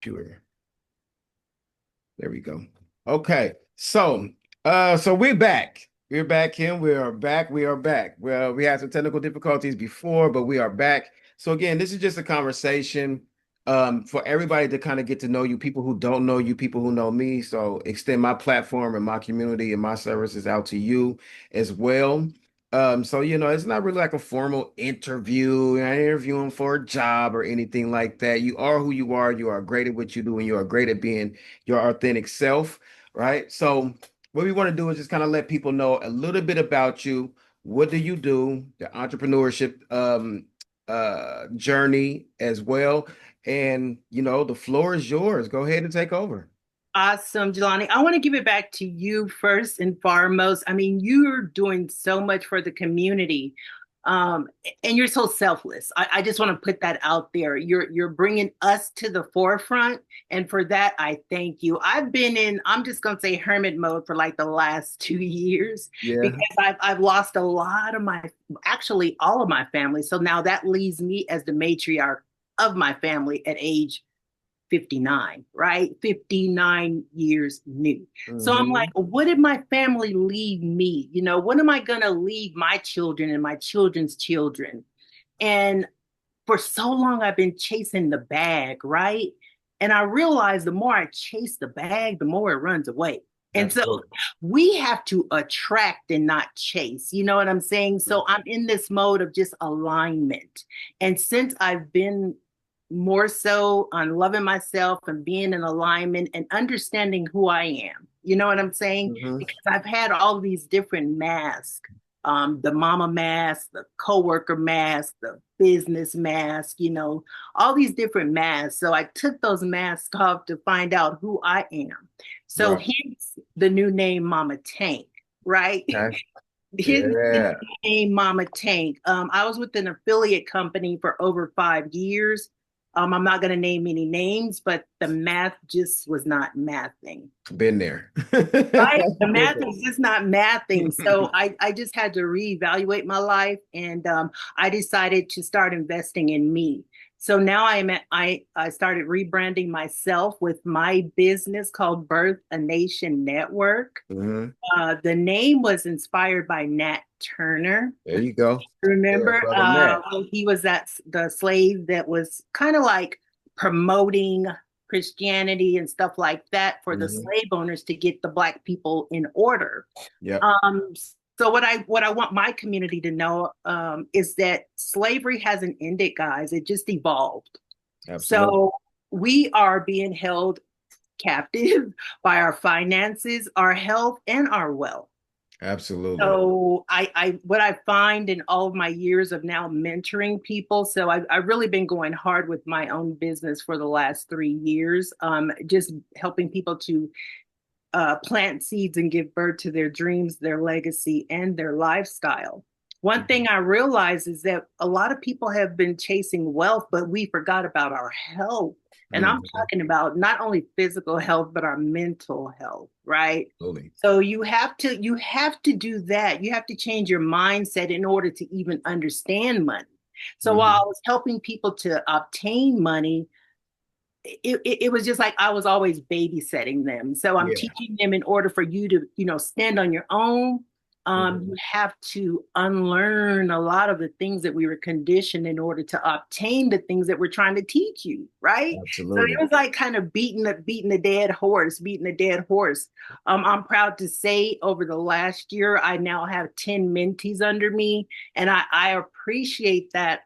Sure. There we go. Okay. So we're back. We're back, Kim. We are back. We are back. Well, we had some technical difficulties before, but we are back. So again, this is just a conversation for everybody to kind of get to know you, people who don't know you, people who know me. So extend my platform and my community and my services out to you as well. So it's not really like a formal interview. You're not interviewing for a job or anything like that. You are who you are. You are great at what you do, and you are great at being your authentic self, right? So what we want to do is just kind of let people know a little bit about you. What do you do? The entrepreneurship journey as well. And the floor is yours. Go ahead and take over. Awesome, Jelani. I want to give it back to you first and foremost. I mean, you're doing so much for the community, um, and you're so selfless. I just want to put that out there. You're bringing us to the forefront, and for that, I thank you. I've been in, I'm just gonna say hermit mode for like the last 2 years because Yeah. I've lost a lot of my, actually all of my family. So now that leaves me as the matriarch of my family at age 59, right? 59 years new. So I'm like, Hmm. what did my family leave me? What am I going to leave my children and my children's children? And for so long, I've been chasing the bag, right? And I realized the more I chase the bag, the more it runs away. And so Absolutely. we have to attract and not chase. You know what I'm saying? So I'm in this mode of just alignment. And since I've been more so on loving myself and being in alignment and understanding who I am, you know what I'm saying? Hmm. Because I've had all these different masks, the mama mask, the coworker mask, the business mask, all these different masks. So I took those masks off to find out who I am. So Right. hence the new name Mama Tank, right? Okay. His Yeah. name Mama Tank. I was with an affiliate company for over 5 years. I'm not going to name any names, but the math just was not mathing. Been there. Right? The Been math is just not mathing. So I just had to reevaluate my life, and I decided to start investing in me. So now I started rebranding myself with my business called Birth a Nation Network. there. Hmm. The name was inspired by Nat Turner. There you go. Yeah, Remember, brother Nat. when he was the slave that was kind of like promoting Christianity and stuff like that for the Hmm. slave owners to get the black people in order. Yep. Um, so what I want my community to know is that slavery hasn't ended, guys. It just evolved. Absolutely. So we are being held captive by our finances, our health, and our wealth. Absolutely. So I what I find in all of my years of now mentoring people, so I've really been going hard with my own business for the last 3 years, just helping people to plant seeds and give birth to their dreams, their legacy, and their lifestyle. One thing Mhm. I realize is that a lot of people have been chasing wealth, but we forgot about our health. And I'm Mhm. talking about not only physical health, but our mental health, right? Absolutely. So you have to do that. You have to change your mindset in order to even understand money. So while I Mhm. was helping people to obtain money, it was just like I was always babysitting them. So I'm Yeah. teaching them in order for you to, stand on your own. You Mhm. have to unlearn a lot of the things that we were conditioned in order to obtain the things that we're trying to teach you, right? So it Absolutely. was like kind of beating the dead horse. I'm proud to say over the last year, I now have 10 mentees under me, and I appreciate that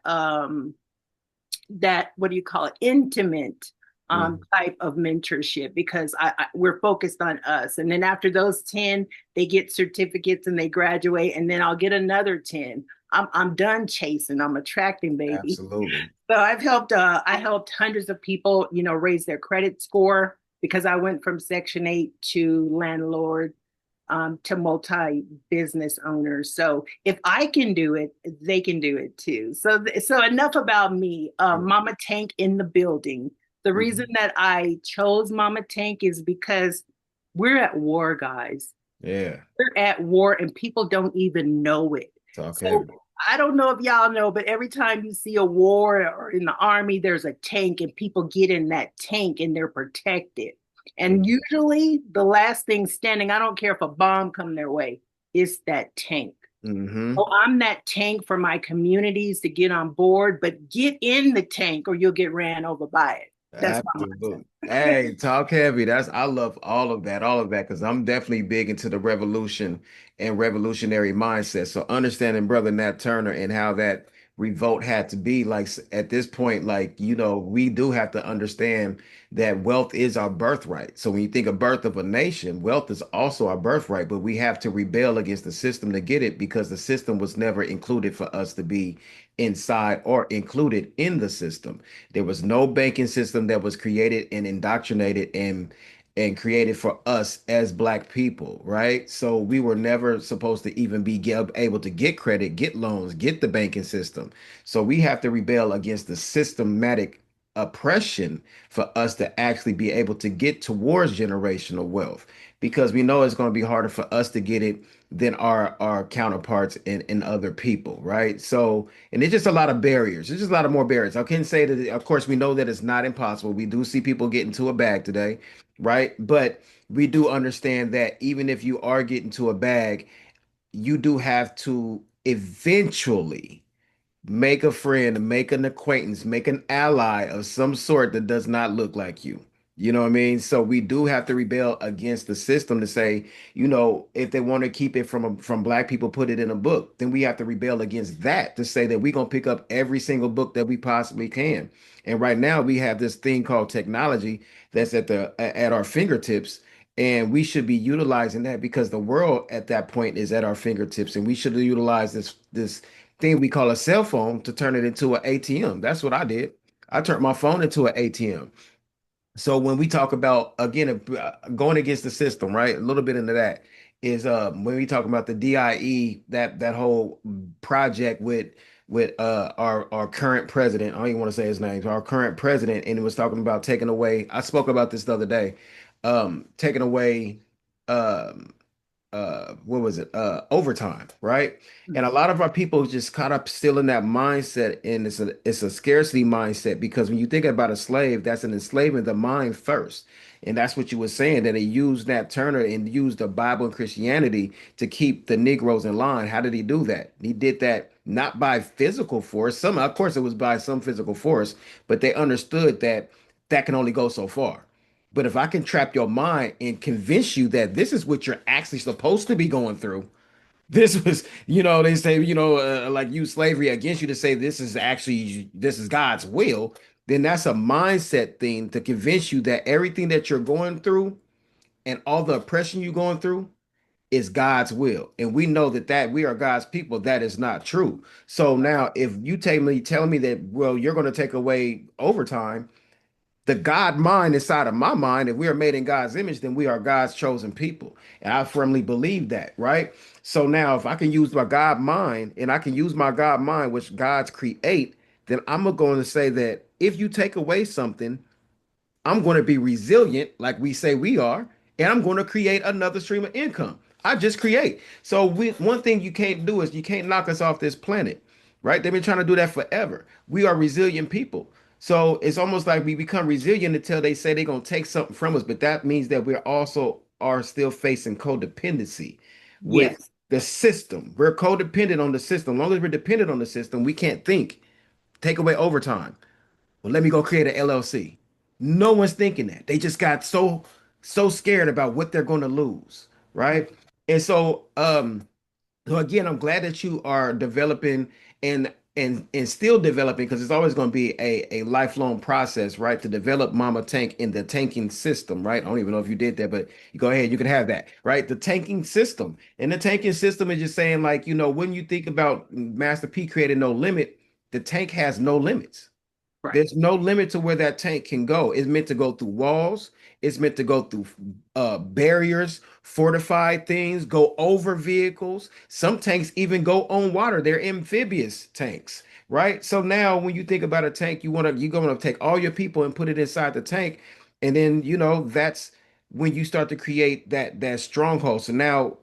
what do you call it, intimate Mhm. type of mentorship because we're focused on us, and then after those 10 they get certificates and they graduate, and then I'll get another 10. I'm done chasing, I'm attracting, baby. Absolutely. So I helped hundreds of people, raise their credit score because I went from Section 8 to landlord, to multi business owners. So if I can do it, they can do it too. So enough about me. Mama Tank in the building. The reason Mhm. that I chose Mama Tank is because we're at war, guys. Yeah. We're at war, and people don't even know it. Talk So heavy. I don't know if y'all know, but every time you see a war or in the army, there's a tank and people get in that tank and they're protected. And usually the last thing standing, I don't care if a bomb come their way, is that tank. Mm-hmm. So I'm that tank for my communities to get on board, but get in the tank or you'll get ran over by it. That's my mindset. Absolutely. Hey, talk heavy. I love all of that, because I'm definitely big into the revolution and revolutionary mindset. So understanding Brother Nat Turner and how that revolt had to be like at this point, like, we do have to understand that wealth is our birthright. So when you think of birth of a nation, wealth is also our birthright, but we have to rebel against the system to get it, because the system was never included for us to be inside or included in the system. There was no banking system that was created and indoctrinated and created for us as Black people, right? So we were never supposed to even be able to get credit, get loans, get the banking system. So we have to rebel against the systematic oppression for us to actually be able to get towards generational wealth, because we know it's going to be harder for us to get it than our counterparts in other people, right? So, and it's just a lot of barriers. There's just a lot of more barriers. I can say that, of course, we know that it's not impossible. We do see people get into a bag today, right? But we do understand that even if you are getting to a bag, you do have to eventually make a friend, make an acquaintance, make an ally of some sort that does not look like you. You know what I mean? So we do have to rebel against the system to say, if they want to keep it from Black people, put it in a book, then we have to rebel against that to say that we're gonna pick up every single book that we possibly can. And right now we have this thing called technology that's at our fingertips. And we should be utilizing that, because the world at that point is at our fingertips, and we should utilize this thing we call a cell phone to turn it into an ATM. That's what I did. I turned my phone into an ATM. So when we talk about, again, going against the system, right? A little bit into that is when we talk about the DIE, that whole project with our current president. I don't even want to say his name. Our current president, and it was talking about taking away. I spoke about this the other day. Taking away um what was it, overtime, right? And a lot of our people just caught up still in that mindset, and it's a scarcity mindset, because when you think about a slave, that's an enslavement of the mind first. And that's what you were saying, that he used Nat Turner and used the Bible and Christianity to keep the Negroes in line. How did he do that? He did that not by physical force. Some, of course, it was by some physical force, but they understood that that can only go so far. But if I can trap your mind and convince you that this is what you're actually supposed to be going through, this was, they say, like, use slavery against you to say this is God's will, then that's a mindset thing to convince you that everything that you're going through and all the oppression you're going through is God's will. And we know that we are God's people. That is not true. So now if you telling me that, well, you're going to take away overtime, the God mind inside of my mind, if we are made in God's image, then we are God's chosen people. And I firmly believe that, right? So now if I can use my God mind, and I can use my God mind, which God's create, then I'm going to say that if you take away something, I'm going to be resilient, like we say we are, and I'm going to create another stream of income. I just create. So one thing you can't do is you can't knock us off this planet, right? They've been trying to do that forever. We are resilient people. So it's almost like we become resilient until they say they're going to take something from us, but that means that we're also are still facing codependency with Yes. the system. We're codependent on the system. As long as we're dependent on the system, we can't think. Take away overtime. Well, let me go create an LLC. No one's thinking that. They just got so scared about what they're going to lose, right? And so again, I'm glad that you are developing and still developing, because it's always going to be a lifelong process, right? To develop Mama Tank in the tanking system, right? I don't even know if you did that, but you go ahead, you can have that, right? The tanking system. And the tanking system is just saying, like, when you think about Master P created no limit, the tank has no limits. Right. There's no limit to where that tank can go. It's meant to go through walls. It's meant to go through barriers, fortified things, go over vehicles. Some tanks even go on water. They're amphibious tanks, right? So now when you think about a tank, you're going to take all your people and put it inside the tank. And then, that's when you start to create that stronghold. So now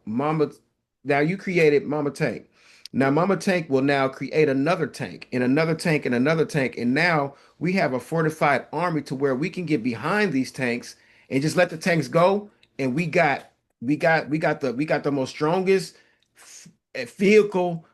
you created Mama Tank. Now, Mama Tank will now create another tank and another tank and another tank. And now we have a fortified army to where we can get behind these tanks and just let the tanks go. And we got the most strongest vehicle,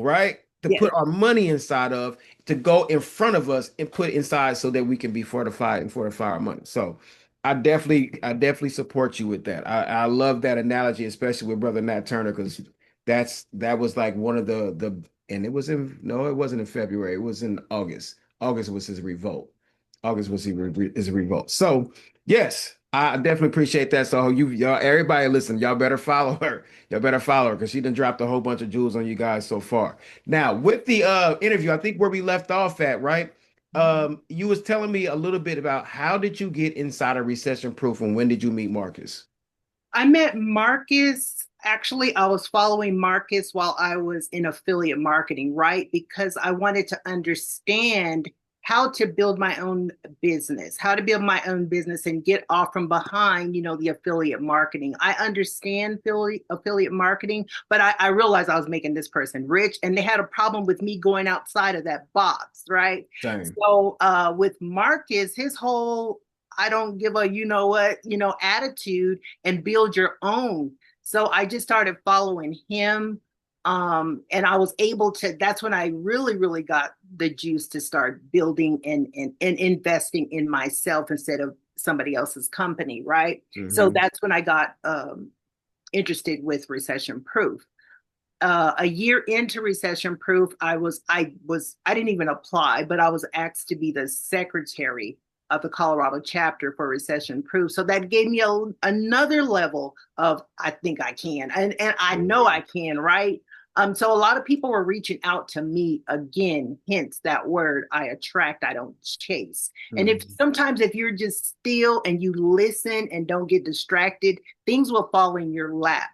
right? To Yes. put our money inside of, to go in front of us and put inside so that we can be fortified and fortify our money. So I definitely support you with that. I love that analogy, especially with Brother Nat Turner, because that was like one of the and it was in no, it wasn't in February. It was in August. August was his revolt. August was his revolt. So yes, I definitely appreciate that. So y'all, everybody listen, y'all better follow her. Y'all better follow her because she done dropped a whole bunch of jewels on you guys so far. Now, with the interview, I think where we left off at, right? You was telling me a little bit about how did you get inside of Recession Proof and when did you meet Marcus? I met Marcus. Actually, I was following Marcus while I was in affiliate marketing, right? Because I wanted to understand how to build my own business, how to build my own business and get off from behind, the affiliate marketing. I understand affiliate marketing, but I realized I was making this person rich and they had a problem with me going outside of that box, right? Same. So with Marcus, his whole I don't give a attitude and build your own. So I just started following him. And I was able to, that's when I really, really got the juice to start building and investing in myself instead of somebody else's company, right? So Hmm. that's when I got interested with Recession Proof. A year into Recession Proof, I didn't even apply, but I was asked to be the secretary of the Colorado chapter for Recession Proof. So that gave me another level of I think I can, and I know I can, right? So a lot of people were reaching out to me again, hence that word I attract, I don't chase. And if Hmm. sometimes if you're just still and you listen and don't get distracted, things will fall in your lap.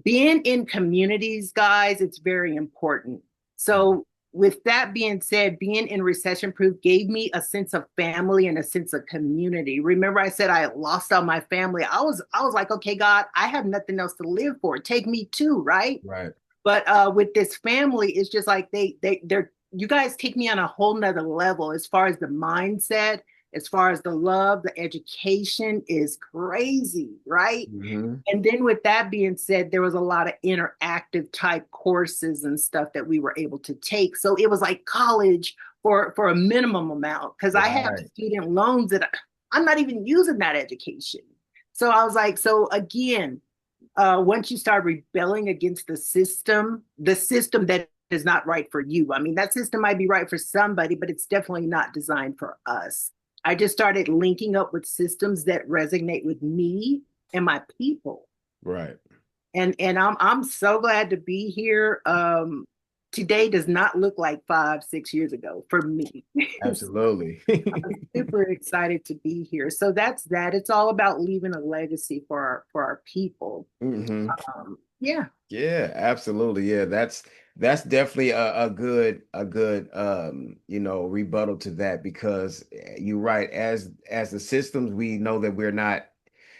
Being in communities, guys, it's very important. So, with that being said, being in recession proof gave me a sense of family and a sense of community. Remember, I said I lost all my family. I was like, okay, God, I have nothing else to live for. Take me too, right? Right. But with this family, it's just like they're you guys take me on a whole nother level as far as the mindset, as far as the love, the education is crazy, right? Hmm. And then with that being said, there was a lot of interactive type courses and stuff that we were able to take. So it was like college for a minimum amount because I have Right. student loans that I'm not even using that education. So I was like, so again, once you start rebelling against the system that is not right for you. I mean, that system might be right for somebody, but it's definitely not designed for us. I just started linking up with systems that resonate with me and my people. Right. And I'm so glad to be here. Today does not look like 5, 6 years ago for me. Absolutely. I'm super excited to be here. So that's that. It's all about leaving a legacy for our people. Hmm. Yeah. Yeah, absolutely. Yeah, that's definitely a good rebuttal to that because you're right. As the systems, we know that we're not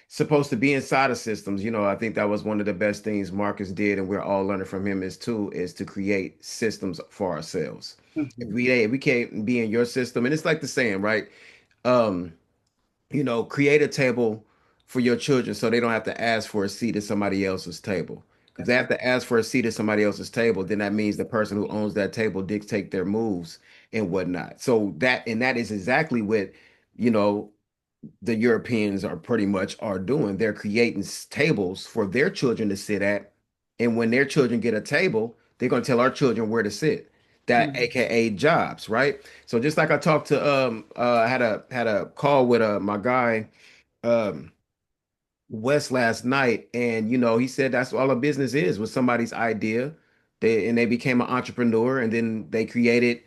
supposed to be inside of systems. I think that was one of the best things Marcus did, and we're all learning from him is to create systems for ourselves. Mhm. If we can't be in your system, and it's like the saying, right? Um, create a table for your children so they don't have to ask for a seat at somebody else's table. If they That's have right. to ask for a seat at somebody else's table, then that means the person who owns that table dictate their moves and whatnot. So that is exactly what, you know, the Europeans are pretty much are doing. They're creating tables for their children to sit at, and when their children get a table, they're going to tell our children where to sit. That Mhm. AKA jobs, right? So just like I talked to I had a call with my guy um West last night, and he said that's all a business is was somebody's idea. They became an entrepreneur, and then they created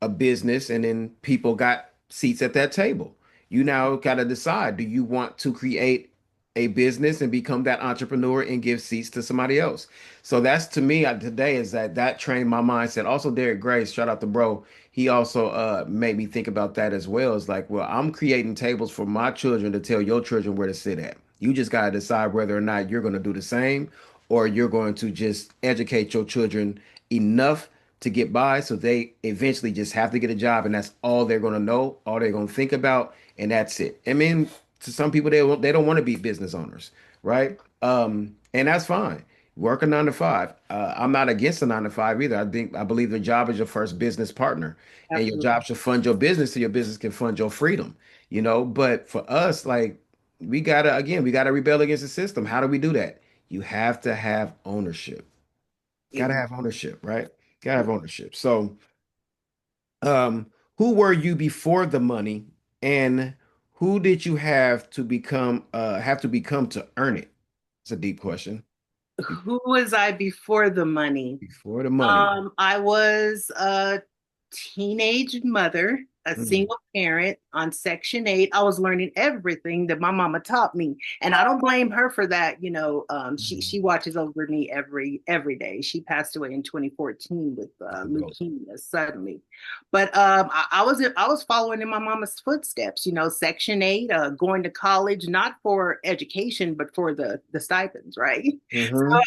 a business, and then people got seats at that table. You now got to decide: do you want to create a business and become that entrepreneur and give seats to somebody else? So that's to me today is that trained my mindset. Also, Derek Grace, shout out to bro. He also made me think about that as well. It's like, well, I'm creating tables for my children to tell your children where to sit at. You just got to decide whether or not you're going to do the same or you're going to just educate your children enough to get by so they eventually just have to get a job and that's all they're going to know, all they're going to think about, and that's it. I mean, to some people they don't want to be business owners, right? And that's fine. Work a 9 to 5. I'm not against a 9 to 5 either. I believe the job is your first business partner, and your Absolutely. job should fund your business so your business can fund your freedom. But for us, like we gotta rebel against the system. How do we do that? You have to have ownership. Gotta have ownership, right? Gotta have ownership. So, um, who were you before the money, and who did you have to become to earn it? It's a deep question. Who was I before the money? Before the money. I was a teenage mother, a Mm, single parent on Section 8. I was learning everything that my mama taught me. And I don't blame her for that. mhm. She watches over me every day. She passed away in 2014 with Well, leukemia suddenly. But I was following in my mama's footsteps, Section 8, going to college, not for education, but for the stipends, right? So mhm.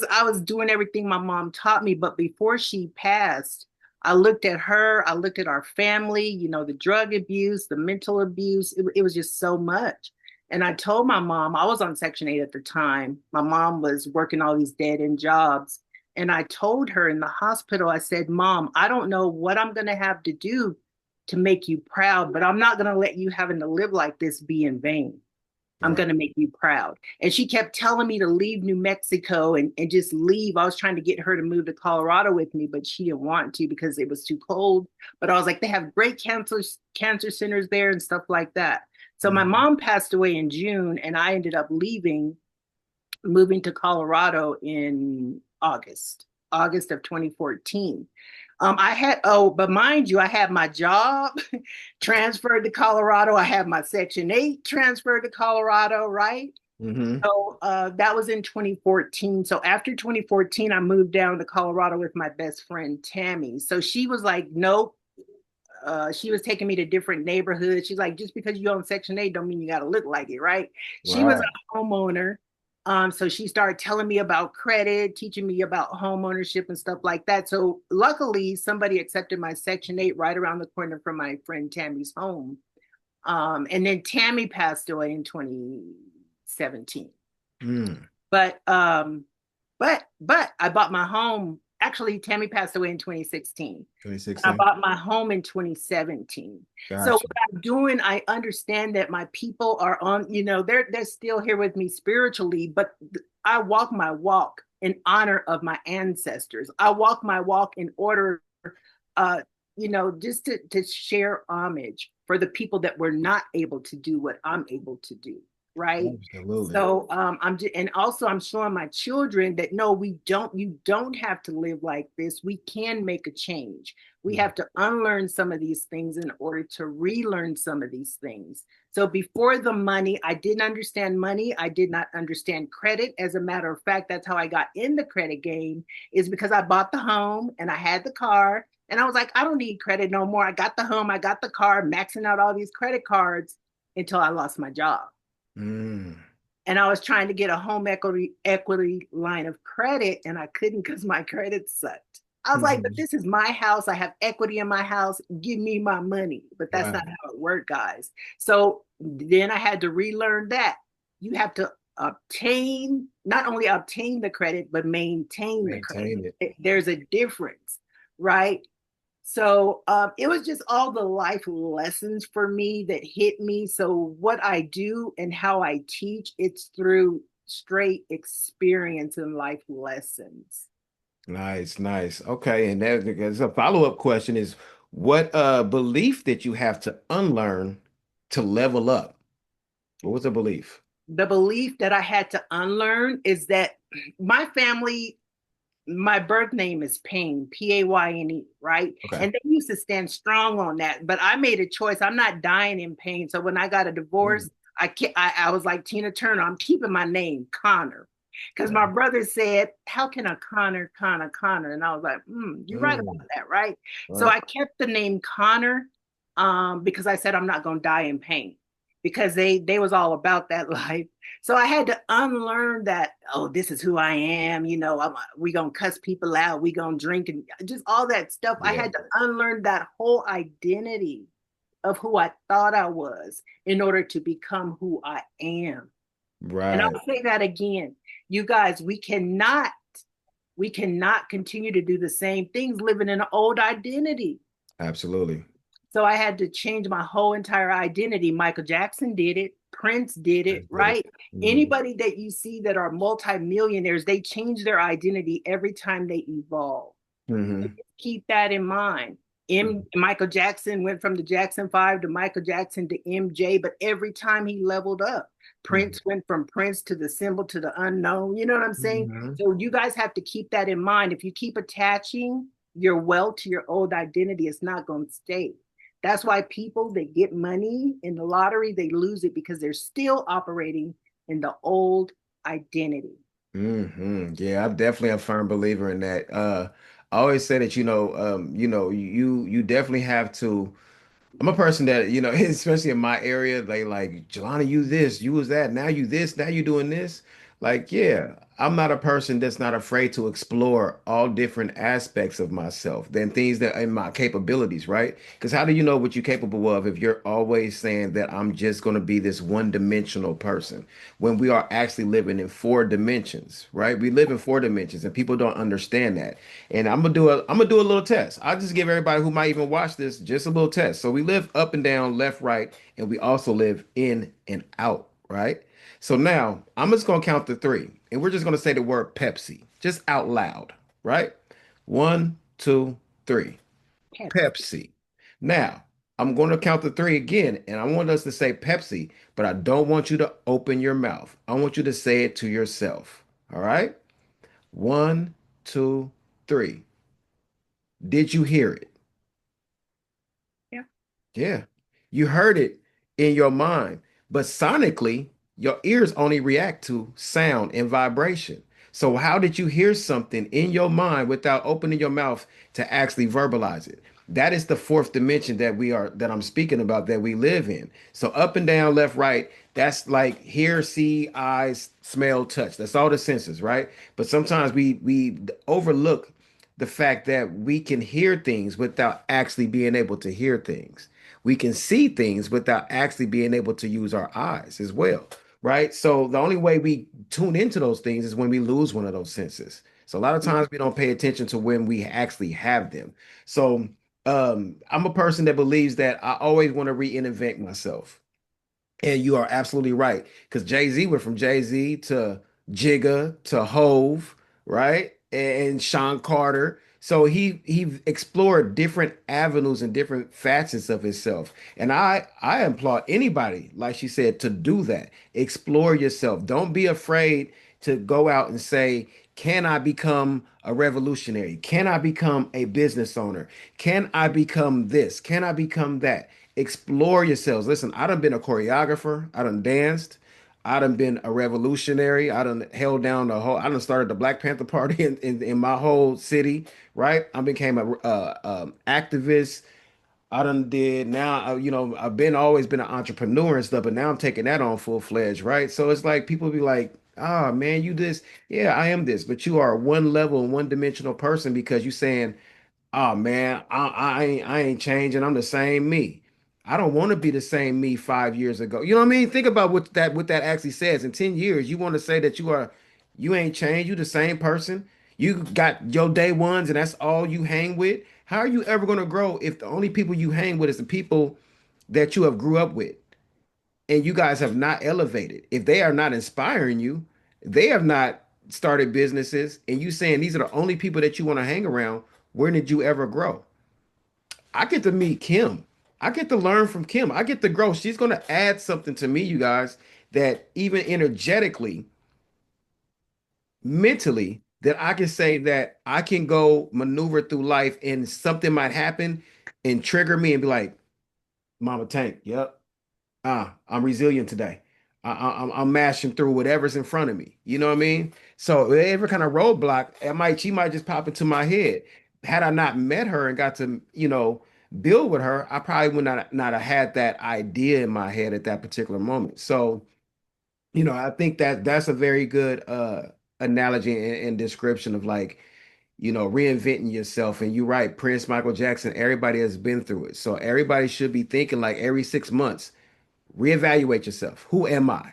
I was doing everything my mom taught me, but before she passed, I looked at her, I looked at our family, the drug abuse, the mental abuse. It was just so much. And I told my mom, I was on Section 8 at the time. My mom was working all these dead end jobs. And I told her in the hospital, I said, Mom, I don't know what I'm going to have to do to make you proud, but I'm not going to let you having to live like this be in vain. I'm Right. going to make you proud. And she kept telling me to leave New Mexico and just leave. I was trying to get her to move to Colorado with me, but she didn't want to because it was too cold. But I was like, they have great cancer centers there and stuff like that. So my Mhm. mom passed away in June, and I ended up leaving, moving to Colorado in August of 2014. But mind you, I had my job transferred to Colorado. I had my Section 8 transferred to Colorado, right? Mhm. So that was in 2014. So after 2014, I moved down to Colorado with my best friend, Tammy. So she was like, nope. She was taking me to different neighborhoods. She's like, just because you own Section 8 don't mean you got to look like it, right? She was Right. a homeowner. So she started telling me about credit, teaching me about home ownership and stuff like that. So luckily, somebody accepted my Section 8 right around the corner from my friend Tammy's home. And then Tammy passed away in 2017. Mm. But I bought my home. Actually, Tammy passed away in 2016. I 2016. bought my home in 2017. So what Gotcha. I'm doing, I understand that my people are on, they're still here with me spiritually, but I walk my walk in honor of my ancestors. I walk my walk in order, uh, just to share homage for the people that were not able to do what I'm able to do, right? Absolutely. So and also I'm showing my children that no, you don't have to live like this. We can make a change. We Mm. have to unlearn some of these things in order to relearn some of these things. So before the money, I didn't understand money. I did not understand credit. As a matter of fact, that's how I got in the credit game, is because I bought the home and I had the car. And I was like, I don't need credit no more. I got the home, I got the car, maxing out all these credit cards until I lost my job. Mm. And I was trying to get a home equity line of credit, and I couldn't because my credit sucked. I was like, but Mhm. this is my house. I have equity in my house. Give me my money. But that's not Right. how it worked, guys. So then I had to relearn that. You have to not only obtain the credit, but maintain the credit. Maintain it. There's a difference, right? So it was just all the life lessons for me that hit me. So what I do and how I teach, it's through straight experience and life lessons. Nice, nice. Okay, and there's a follow-up question is what belief that you have to unlearn to level up? What was the belief? The belief that I had to unlearn is that my family, my birth name is Payne, Payne, right? Okay. And they used to stand strong on that. But I made a choice. I'm not dying in pain. So when I got a divorce, Mm. I was like Tina Turner. I'm keeping my name, Connor. Because my Okay. brother said, how can a Connor? And I was like, you're right Mm. about that, right? So Right. I kept the name Connor because I said I'm not going to die in pain. because they was all about that life. So I had to unlearn that, oh, this is who I am, we gonna cuss people out, we gonna drink and just all that stuff. I Yeah. had to unlearn that whole identity of who I thought I was in order to become who I am. And Right. I'll say that again. You guys, we cannot continue to do the same things living in an old identity. Absolutely. So I had to change my whole entire identity. Michael Jackson did it. Prince did it, That's it. right? Mhm. Anybody that you see that are multimillionaires, they change their identity every time they evolve. Mhm. Keep that in mind. Michael Jackson went from the Jackson 5 to Michael Jackson to MJ, but every time he leveled up, Mhm. Prince went from Prince to the symbol to the unknown. You know what I'm saying? Mhm. So you guys have to keep that in mind. If you keep attaching your wealth to your old identity, it's not going to stay. That's why people that get money in the lottery, they lose it because they're still operating in the old identity. Yeah, I'm definitely a firm believer in that. I always say that, you definitely have to. I'm a person that, especially in my area, they like, Jelana, you this, you was that, now you this, now you doing this. Like, yeah, I'm not a person that's not afraid to explore all different aspects of myself, than things that in my capabilities, right? Because how do you know what you're capable of if you're always saying that I'm just going to be this one-dimensional person when we are actually living in four dimensions, right? We live in four dimensions and people don't understand that. And I'm gonna do a little test. I'll just give everybody who might even watch this just a little test. So we live up and down, left, right, and we also live in and out, right? So now I'm just gonna count to three, and we're just gonna say the word Pepsi, just out loud, right? One, two, three. Pepsi. Now, I'm going to count to three again, and I want us to say Pepsi, but I don't want you to open your mouth. I want you to say it to yourself. All right? One, two, three. Did you hear it? Yeah. Yeah. You heard it in your mind, but sonically, your ears only react to sound and vibration. So, how did you hear something in your mind without opening your mouth to actually verbalize it? That is the fourth dimension that I'm speaking about that we live in. So, up and down, left, right, that's like hear, see, eyes, smell, touch. That's all the senses, right? But sometimes we overlook the fact that we can hear things without actually being able to hear things. We can see things without actually being able to use our eyes as well, right? So the only way we tune into those things is when we lose one of those senses. So a lot of times we don't pay attention to when we actually have them. So I'm a person that believes that I always want to reinvent myself. And you are absolutely right. Because Jay-Z went from Jay-Z to Jigga to Hove, right? And Sean Carter. So he explored different avenues and different facets of himself. And I applaud anybody, like she said, to do that. Explore yourself. Don't be afraid to go out and say, can I become a revolutionary? Can I become a business owner? Can I become this? Can I become that? Explore yourselves. Listen, I done been a choreographer. I done danced. I done been a revolutionary. I done held down the whole. I done started the Black Panther Party in my whole city. Right. I became a activist. I done did now. I've been always been an entrepreneur and stuff, but now I'm taking that on full fledged. Right. So it's like people be like, "Ah, man, you this." Yeah, I am this, but you are one level, one dimensional person because you saying, oh man, I ain't changing. I'm the same me. I don't want to be the same me 5 years ago. You know what I mean? Think about what that actually says. In 10 years, you want to say that you ain't changed, you the same person. You got your day ones and that's all you hang with. How are you ever going to grow if the only people you hang with is the people that you have grew up with and you guys have not elevated? If they are not inspiring you, they have not started businesses, and you saying these are the only people that you want to hang around, where did you ever grow? I get to meet Kim. I get to learn from Kim. I get to grow. She's going to add something to me, you guys, that even energetically, mentally, that I can say that I can go maneuver through life and something might happen and trigger me and be like, Mama Tank, yep. I'm resilient today. I'm mashing through whatever's in front of me. You know what I mean? So every kind of roadblock, she might just pop into my head. Had I not met her and got to, build with her, I probably would not have had that idea in my head at that particular moment. So, I think that that's a very good analogy and description of like, reinventing yourself. And you're right, Prince, Michael Jackson, everybody has been through it. So everybody should be thinking like every 6 months, reevaluate yourself. Who am I?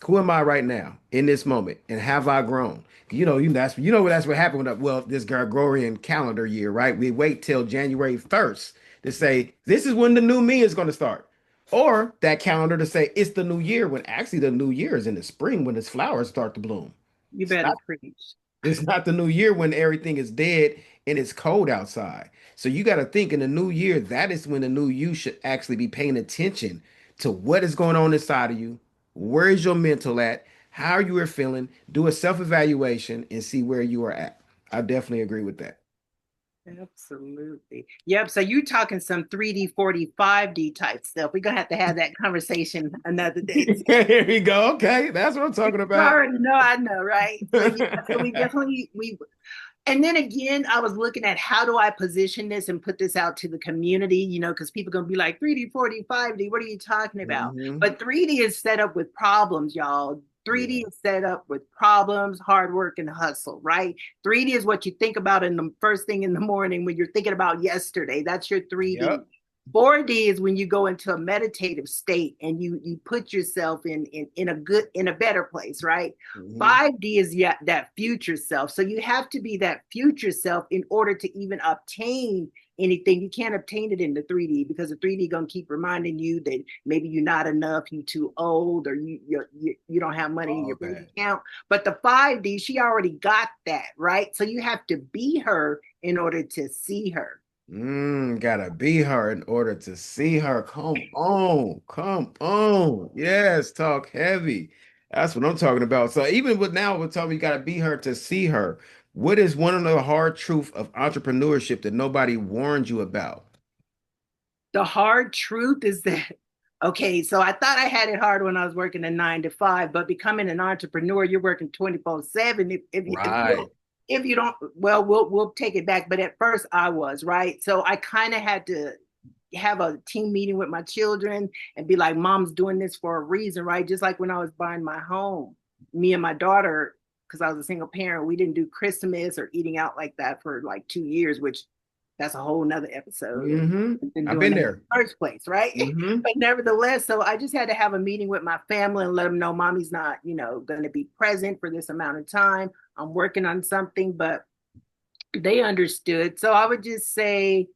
Who am I right now in this moment? And have I grown? That's what happened with this Gregorian calendar year, right? We wait till January 1st to say this is when the new me is going to start. Or that calendar to say it's the new year when actually the new year is in the spring when its flowers start to bloom. You It's better not preach. it's not the new year when everything is dead and it's cold outside. So you got to think in the new year, that is when the new you should actually be paying attention to what is going on inside of you. Where is your mental at? How you are feeling? Do a self-evaluation and see where you are at. I definitely agree with that. Absolutely. Yep. So you talking some 3D, 40, 5D type stuff. We're gonna have to have that conversation another day. Here we go. Okay, that's what I'm talking You about. already know, I know, right? But yeah, so we definitely we and then again, I was looking at how do I position this and put this out to the community, because people are gonna be like 3D, 4D, 5D, what are you talking about? Hmm. But 3D is set up with problems, y'all. 3D Yeah. is set up with problems, hard work, and hustle, right? 3D is what you think about in the first thing in the morning when you're thinking about yesterday. That's your 3D. Yep. 4D is when you go into a meditative state and you put yourself in a better place, right? Hmm. 5D is that future self. So you have to be that future self in order to even obtain anything. You can't obtain it in the 3D because the 3D gonna keep reminding you that maybe you're not enough, you too old, or you don't have money in All your bank that. account. But the 5D, she already got that, right? So you have to be her in order to see her. Gotta be her in order to see her. Come on, come on. Yes, talk heavy. That's what I'm talking about. So even with now, we're talking you gotta be her to see her. What is one of the hard truth of entrepreneurship that nobody warned you about? The hard truth is that okay, so I thought I had it hard when I was working a 9 to 5, but becoming an entrepreneur, you're working 24/7. Right. If you don't, well, we'll take it back. But at first, I was right, so I kind of had to have a team meeting with my children and be like, "Mom's doing this for a reason, right?" Just like when I was buying my home, me and my daughter, because I was a single parent, we didn't do Christmas or eating out like that for like 2 years, which that's a whole nother episode of I've doing been that in there. the first place, right? Hmm. But nevertheless, so I just had to have a meeting with my family and let them know mommy's not, going to be present for this amount of time. I'm working on something, but they understood. So I would just say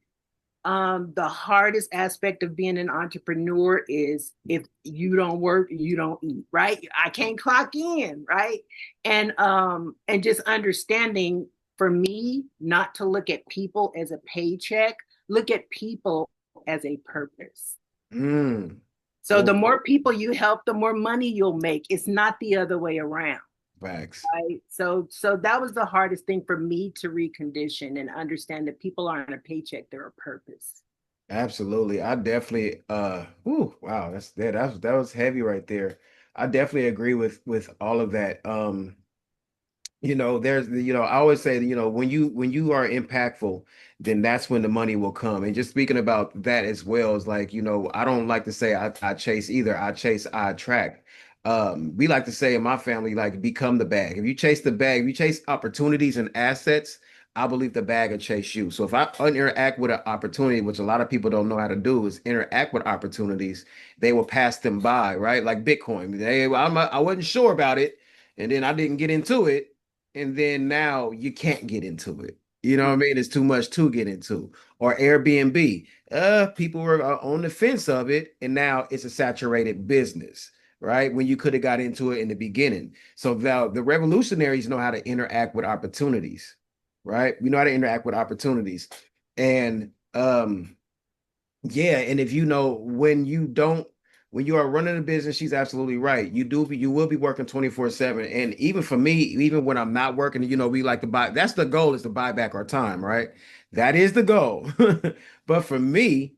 the hardest aspect of being an entrepreneur is if you don't work, you don't eat, right? I can't clock in, right? And just understanding for me not to look at people as a paycheck, look at people as a purpose. Mm. So Oh, the more people you help, the more money you'll make. It's not the other way around. facts. Right. So that was the hardest thing for me to recondition and understand that people aren't a paycheck, they're a purpose. Absolutely. I definitely wow, that was heavy right there. I definitely agree with all of that. I always say that, when you are impactful, then that's when the money will come. And just speaking about that as well is like, I don't like to say I chase either. I chase, I attract. We like to say in my family, like become the bag. If you chase the bag, if you chase opportunities and assets, I believe the bag will chase you. So if I interact with an opportunity, which a lot of people don't know how to do, is interact with opportunities, they will pass them by, right? Like Bitcoin. I wasn't sure about it, and then I didn't get into it, and then now you can't get into it. You know what I mean? It's too much to get into. Or Airbnb. People were on the fence of it, and now it's a saturated business, right? When you could have got into it in the beginning. So the revolutionaries know how to interact with opportunities, right? We know how to interact with opportunities. And yeah, and if when you are running a business, she's absolutely right. You will be working 24/7. And even for me, even when I'm not working, we like to buy, that's the goal, is to buy back our time, right? That is the goal. But for me,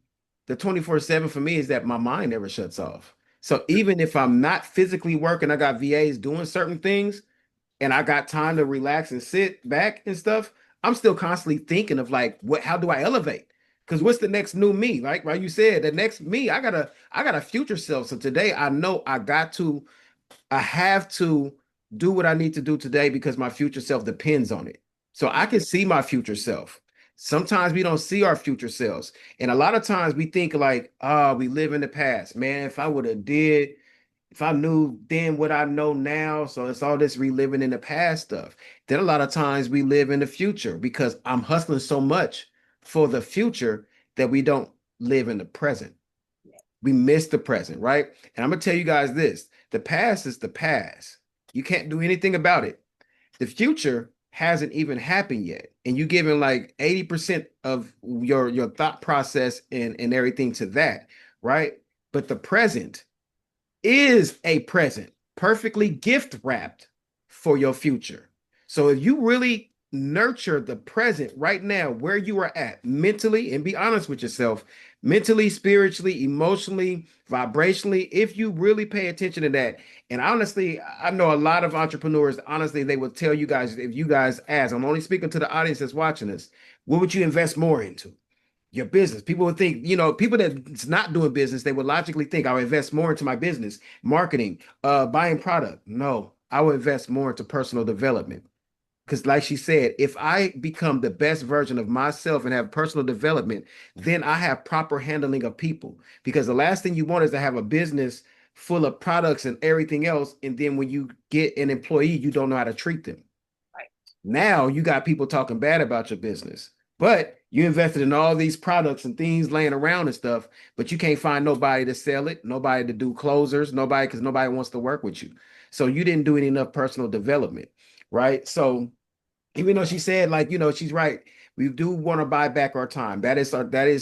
the 24/7 for me is that my mind never shuts off. So even if I'm not physically working, I got VAs doing certain things, and I got time to relax and sit back and stuff, I'm still constantly thinking of like, how do I elevate? Because what's the next new me? Like you said, the next me, I got a future self. So today I know I have to do what I need to do today because my future self depends on it. So I can see my future self. Sometimes we don't see our future selves. And a lot of times we think like, oh, we live in the past. Man, if I would have did, if I knew then what I know now, so it's all this reliving in the past stuff. Then a lot of times we live in the future because I'm hustling so much for the future that we don't live in the present. We miss the present, right? And I'm gonna tell you guys this: the past is the past. You can't do anything about it. The future hasn't even happened yet, and you giving like 80% of your thought process and everything to that, right? But the present is a present, perfectly gift wrapped for your future. So if you really nurture the present right now, where you are at mentally, and be honest with yourself, mentally, spiritually, emotionally, vibrationally, if you really pay attention to that. And honestly, I know a lot of entrepreneurs, honestly, they will tell you guys, if you guys ask, I'm only speaking to the audience that's watching this, what would you invest more into? Your business. People would think, people that's not doing business, they would logically think I'll invest more into my business, marketing, buying product. No, I would invest more into personal development. Because, like she said, if I become the best version of myself and have personal development, then I have proper handling of people. Because the last thing you want is to have a business full of products and everything else. And then when you get an employee, you don't know how to treat them. Right. Now you got people talking bad about your business, but you invested in all these products and things laying around and stuff, but you can't find nobody to sell it, nobody to do closers, nobody because nobody wants to work with you. So you didn't do any enough personal development, right? So even though she said like she's right, we do want to buy back our time. That is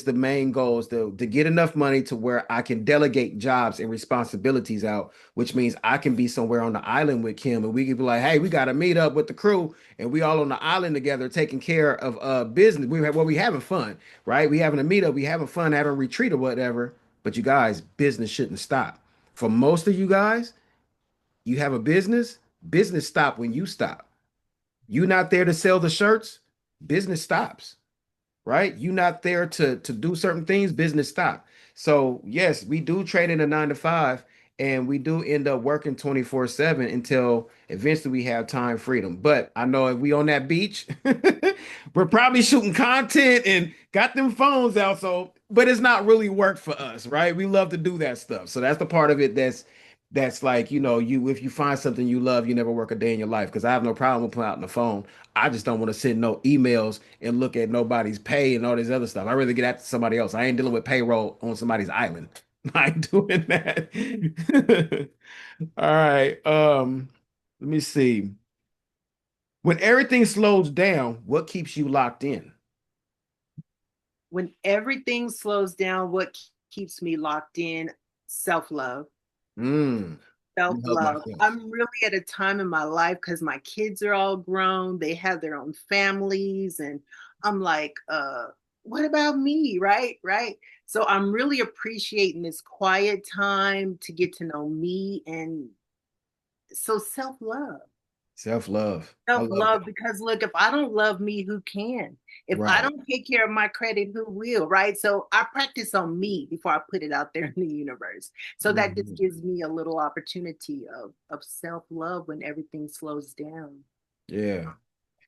the main goal, is to get enough money to where I can delegate jobs and responsibilities out, which means I can be somewhere on the island with Kim and we can be like, hey, we got to meet up with the crew and we all on the island together taking care of business. We having fun, right? We having a meetup, we having fun, having a retreat or whatever. But you guys, business shouldn't stop. For most of you guys, you have a business stop when you stop. You not there to sell the shirts, business stops, right? You not there to do certain things, business stop. So yes, we do trade in a 9 to 5 and we do end up working 24/7 until eventually we have time freedom. But I know if we on that beach, we're probably shooting content and got them phones out. So, but it's not really work for us, right? We love to do that stuff. So that's the part of it that's like, you if you find something you love, you never work a day in your life. Because I have no problem with putting out on the phone. I just don't want to send no emails and look at nobody's pay and all this other stuff. I rather get after somebody else. I ain't dealing with payroll on somebody's island. I ain't doing that. All right. Let me see. When everything slows down, what keeps you locked in? When everything slows down, what keeps me locked in? Self love. Mm, Self let me hug love. myself. I'm really at a time in my life because my kids are all grown, they have their own families, and I'm like, what about me? Right, right. So I'm really appreciating this quiet time to get to know me, and so self love. Self-love. I Self love love, that. because look, if I don't love me, who can? If I Right. don't take care of my credit, who will? Right. So I practice on me before I put it out there in the universe. So that just Mhm. gives me a little opportunity of self love when everything slows down. Yeah.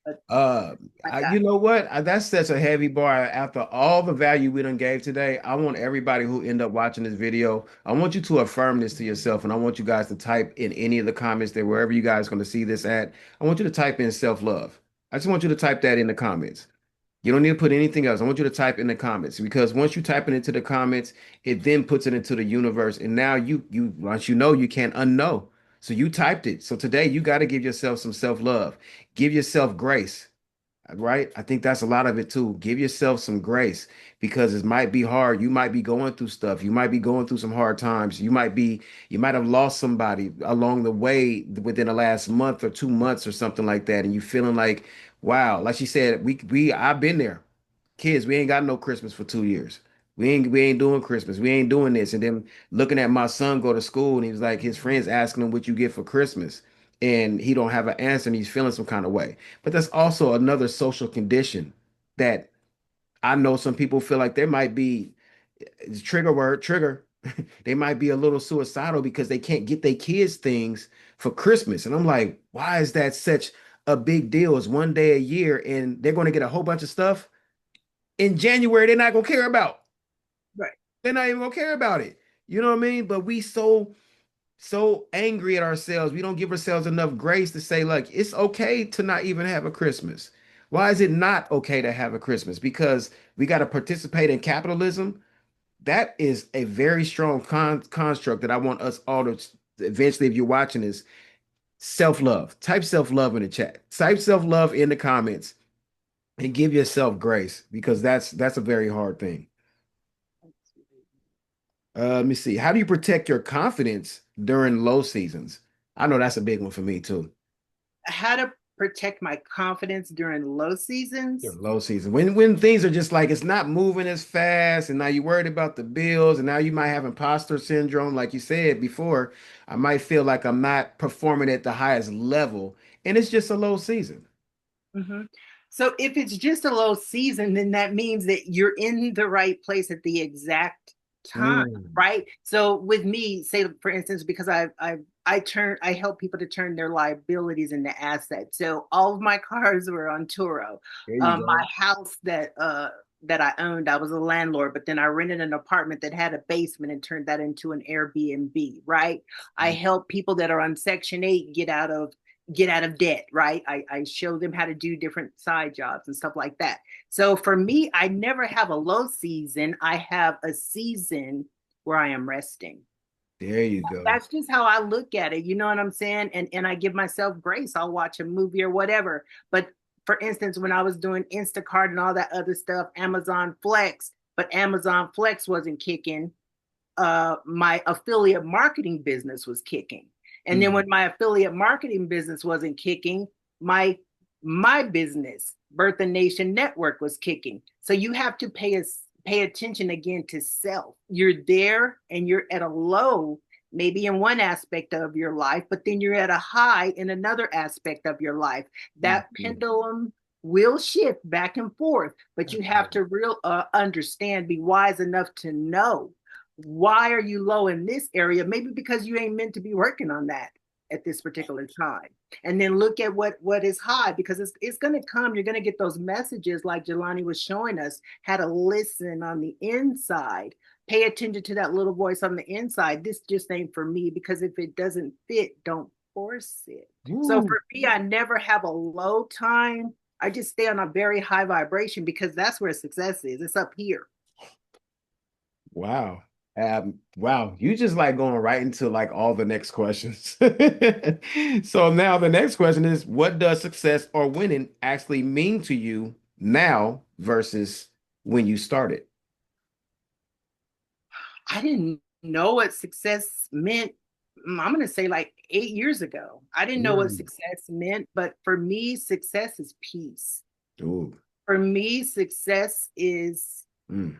But Uh, like you that. know what? That's such a heavy bar. After all the value we done gave today, I want everybody who end up watching this video, I want you to affirm this to yourself, and I want you guys to type in any of the comments there, wherever you guys going to see this at. I want you to type in self-love. I just want you to type that in the comments. You don't need to put anything else. I want you to type in the comments because once you type it into the comments, it then puts it into the universe. And now you once you know, you can't unknow. So you typed it. So today you got to give yourself some self-love. Give yourself grace, right? I think that's a lot of it too. Give yourself some grace because it might be hard. You might be going through stuff. You might be going through some hard times. You might have lost somebody along the way within the last month or 2 months or something like that. And you feeling like, wow, like she said, I've been there. Kids, we ain't got no Christmas for 2 years. We ain't doing Christmas. We ain't doing this. And then looking at my son go to school and he was like, his friends asking him what you get for Christmas. And he don't have an answer and he's feeling some kind of way. But that's also another social condition that I know some people feel like there might be, it's trigger word, trigger. They might be a little suicidal because they can't get their kids things for Christmas. And I'm like, why is that such a big deal? It's one day a year and they're going to get a whole bunch of stuff in January they're not going to care about. Right. They're not even going to care about it. You know what I mean? But we so angry at ourselves. We don't give ourselves enough grace to say, look, it's okay to not even have a Christmas. Why is it not okay to have a Christmas? Because we got to participate in capitalism. That is a very strong construct that I want us all to eventually, if you're watching this, self-love. Type self-love in the chat. Type self-love in the comments and give yourself grace because that's a very hard thing. Let me see. How do you protect your confidence during low seasons? I know that's a big one for me too. How to protect my confidence during low Yeah, seasons? low season. When things are just like it's not moving as fast, and now you're worried about the bills, and now you might have imposter syndrome, like you said before. I might feel like I'm not performing at the highest level, and it's just a low season. Hmm. So if it's just a low season, then that means that you're in the right place at the exact time, Mm. right? So with me, say for instance, because I help people to turn their liabilities into assets. So all of my cars were on Turo. There you My go. house that I owned, I was a landlord, but then I rented an apartment that had a basement and turned that into an Airbnb, right? I help people that are on Section 8 get out of debt, right? I show them how to do different side jobs and stuff like that. So for me, I never have a low season. I have a season where I am resting. There you go. That's just how I look at it. You know what I'm saying? And I give myself grace. I'll watch a movie or whatever. But for instance, when I was doing Instacart and all that other stuff, Amazon Flex, but Amazon Flex wasn't kicking, my affiliate marketing business was kicking. And then when Mhm. my affiliate marketing business wasn't kicking, my business, Birthanationnetwork, was kicking. So you have to pay attention again to self. You're there and you're at a low, maybe in one aspect of your life, but then you're at a high in another aspect of your life. That Mhm. pendulum will shift back and forth, but you have to real understand, be wise enough to know why are you low in this area? Maybe because you ain't meant to be working on that at this particular time. And then look at what is high, because it's going to come. You're going to get those messages like Jelani was showing us how to listen on the inside. Pay attention to that little voice on the inside. This just ain't for me, because if it doesn't fit, don't force it. So Woo. for me, I never have a low time. I just stay on a very high vibration, because that's where success is. It's up here. Wow. Wow. You just like going right into like all the next questions. So now the next question is, what does success or winning actually mean to you now versus when you started? I didn't know what success meant. I'm going to say like 8 years ago. I didn't know what Mm. success meant, but for me, success is peace. Ooh. For me, success is Mm.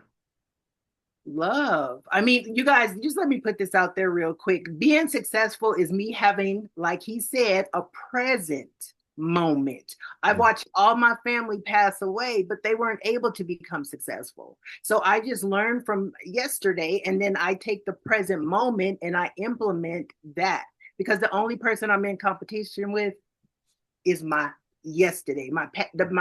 love. I mean, you guys, just let me put this out there real quick. Being successful is me having, like he said, a present moment. I've Mm. watched all my family pass away, but they weren't able to become successful. So I just learned from yesterday, and then I take the present moment and I implement that, because the only person I'm in competition with is my yesterday, my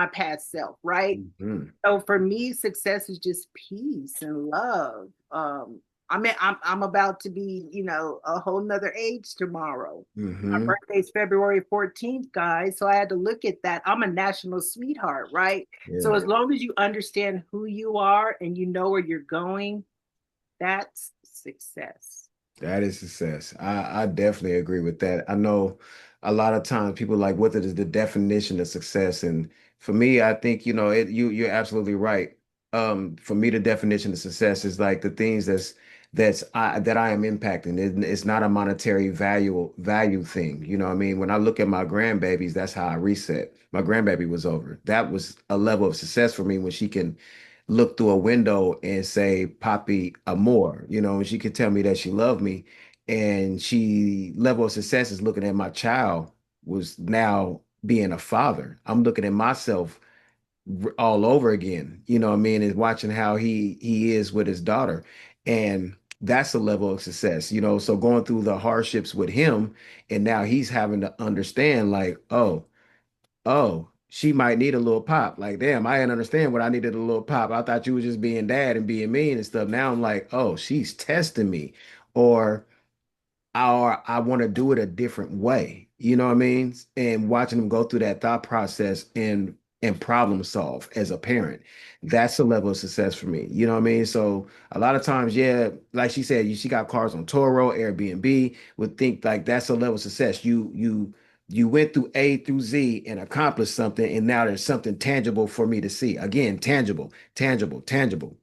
past self, right? Mhm. So for me, success is just peace and love. I mean, I'm about to be, a whole nother age tomorrow. My Mhm. birthday's February 14th, guys. So I had to look at that. I'm a national sweetheart, right? So Yeah. as long as you understand who you are and you know where you're going, that's success. That is success. I definitely agree with that. I know a lot of times people are like, what is the definition of success? And for me, I think, you're absolutely right. For me, the definition of success is like the things that I am impacting. It's not a monetary value thing. You know what I mean? When I look at my grandbabies, that's how I reset. My grandbaby was over. That was a level of success for me when she can look through a window and say, Papi amor, and she could tell me that she loved me. And she level of success is looking at my child was now being a father. I'm looking at myself all over again. You know what I mean? And watching how he is with his daughter. And that's a level of success, you know. So going through the hardships with him, and now he's having to understand, like, oh, she might need a little pop. Like, damn, I didn't understand what I needed a little pop. I thought you was just being dad and being mean and stuff. Now I'm like, oh, she's testing me. Or I want to do it a different way. You know what I mean? And watching them go through that thought process and problem solve as a parent, that's a level of success for me. You know what I mean? So a lot of times, yeah, like she said, she got cars on Toro, Airbnb, would think like that's a level of success. You went through A through Z and accomplished something, and now there's something tangible for me to see. Again, tangible, tangible, tangible.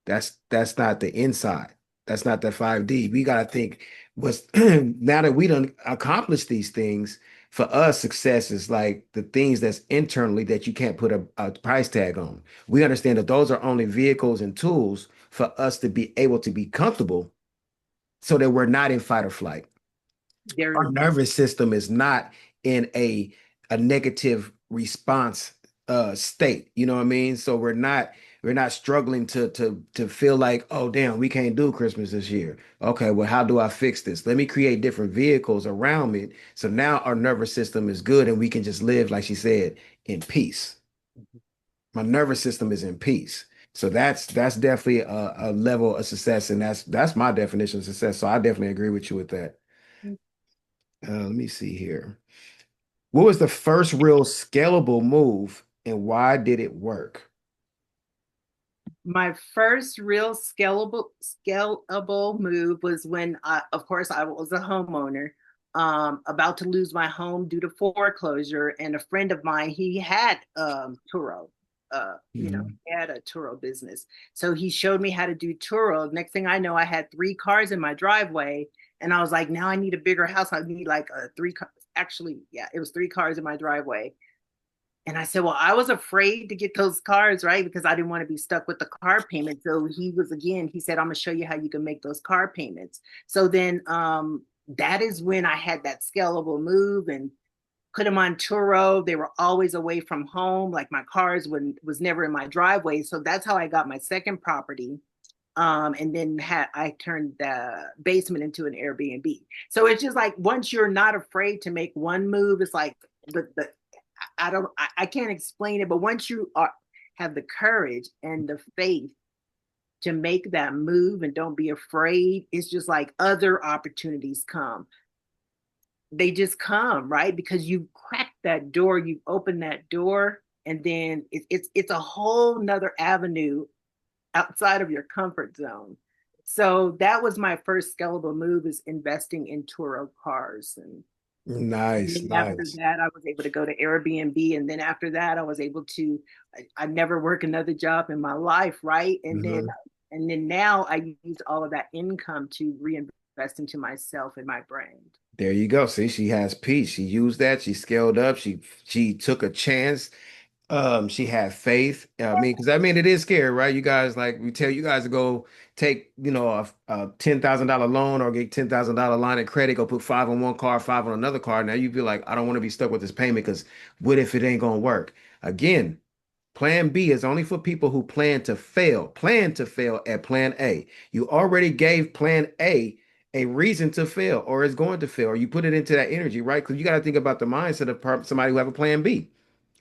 That's not the inside. That's not the 5D. We gotta think what's now that we done accomplished these things, for us, success is like the things that's internally that you can't put a price tag on. We understand that those are only vehicles and tools for us to be able to be comfortable so that we're not in fight or flight. There Our nervous system is not in a negative response state. You know what I mean? So we're not struggling to feel like, oh damn, we can't do Christmas this year. Okay, well, how do I fix this? Let me create different vehicles around it. So now our nervous system is good and we can just live, like she said, in peace. My nervous system is in peace. So that's definitely a level of success, and that's my definition of success. So I definitely agree with you with that. Let me see here. What was the first real scalable move and why did it work? My first real scalable move was when of course I was a homeowner, about to lose my home due to foreclosure, and a friend of mine, he had Turo, Mhm. he had a Turo business. So he showed me how to do Turo. Next thing I know, I had three cars in my driveway, and I was like, now I need a bigger house. I need like three cars. Actually, yeah, it was three cars in my driveway. And I said, well, I was afraid to get those cars, right? Because I didn't want to be stuck with the car payment. So he said, I'm going to show you how you can make those car payments. So then that is when I had that scalable move and put them on Turo. They were always away from home. Like my cars was never in my driveway. So that's how I got my second property. And then I turned the basement into an Airbnb. So it's just like once you're not afraid to make one move, it's like the I can't explain it, but once you have the courage and the faith to make that move and don't be afraid, it's just like other opportunities come. They just come, right? Because you cracked that door, you opened that door, and then it's a whole nother avenue outside of your comfort zone. So that was my first scalable move, is investing in Turo cars. And Nice, then after nice. that, I was able to go to Airbnb. And then after that, I was able to, I never work another job in my life, right? Mhm. And then now I use all of that income to reinvest into myself and my brand. There you go. See, she has peace. She used that. She scaled up. She took a chance. She had faith. I mean, because I mean, it is scary, right? You guys, like we tell you guys to go take, a $10,000 loan or get $10,000 line of credit, go put five on one car, five on another car. Now you feel like I don't want to be stuck with this payment because what if it ain't gonna work? Again, plan B is only for people who plan to fail at plan A. You already gave plan A reason to fail or is going to fail, or you put it into that energy, right? Because you got to think about the mindset of somebody who have a plan B.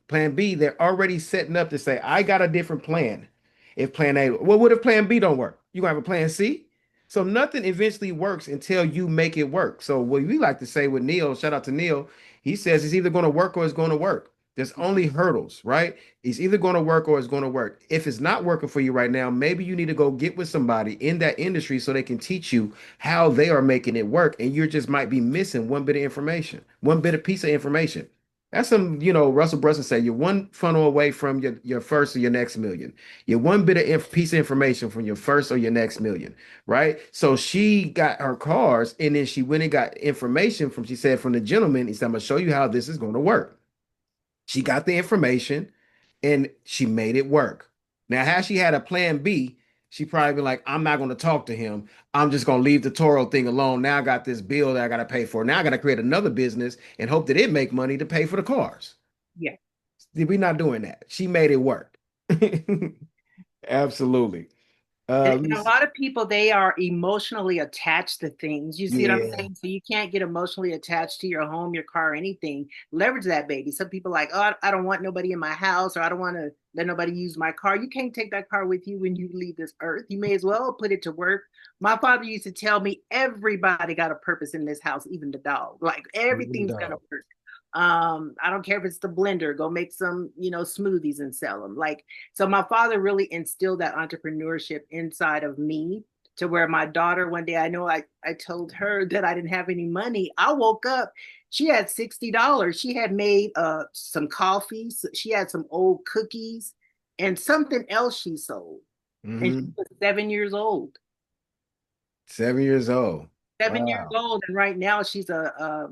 Plan B, they're already setting up to say, I got a different plan. If plan A, well, what if plan B don't work? You gonna have a plan C? So nothing eventually works until you make it work. So what we like to say with Neil, shout out to Neil, he says it's either going to work or it's going to work. There's only hurdles, right? It's either going to work or it's going to work. If it's not working for you right now, maybe you need to go get with somebody in that industry so they can teach you how they are making it work. And you just might be missing one bit of information, one bit of piece of information. That's some, Russell Brunson say you're one funnel away from your first or your next million. You're one bit of piece of information from your first or your next million, right? So she got her cars and then she went and got information she said, from the gentleman. He said, I'm gonna show you how this is going to work. She got the information and she made it work. Now, had she had a plan B, she probably been like, I'm not going to talk to him. I'm just going to leave the Toro thing alone. Now I got this bill that I got to pay for. Now I got to create another business and hope that it make money to pay for the cars. Yeah. We're not doing that. She made it work. Absolutely. Let me And a see. lot of people, they are emotionally attached to things. You see what I'm Yeah. saying? So you can't get emotionally attached to your home, your car, anything. Leverage that baby. Some people like, oh, I don't want nobody in my house, or I don't want to let nobody use my car. You can't take that car with you when you leave this earth. You may as well put it to work. My father used to tell me everybody got a purpose in this house, even the dog. Like Even everything's gonna dog. work. I don't care if it's the blender, go make some, smoothies and sell them. Like, so my father really instilled that entrepreneurship inside of me, to where my daughter, one day, I know I told her that I didn't have any money. I woke up, she had $60. She had made some coffee, she had some old cookies and something else she sold. And she Hmm. was 7 years old. 7 years old. 7 years Wow. old, and right now she's a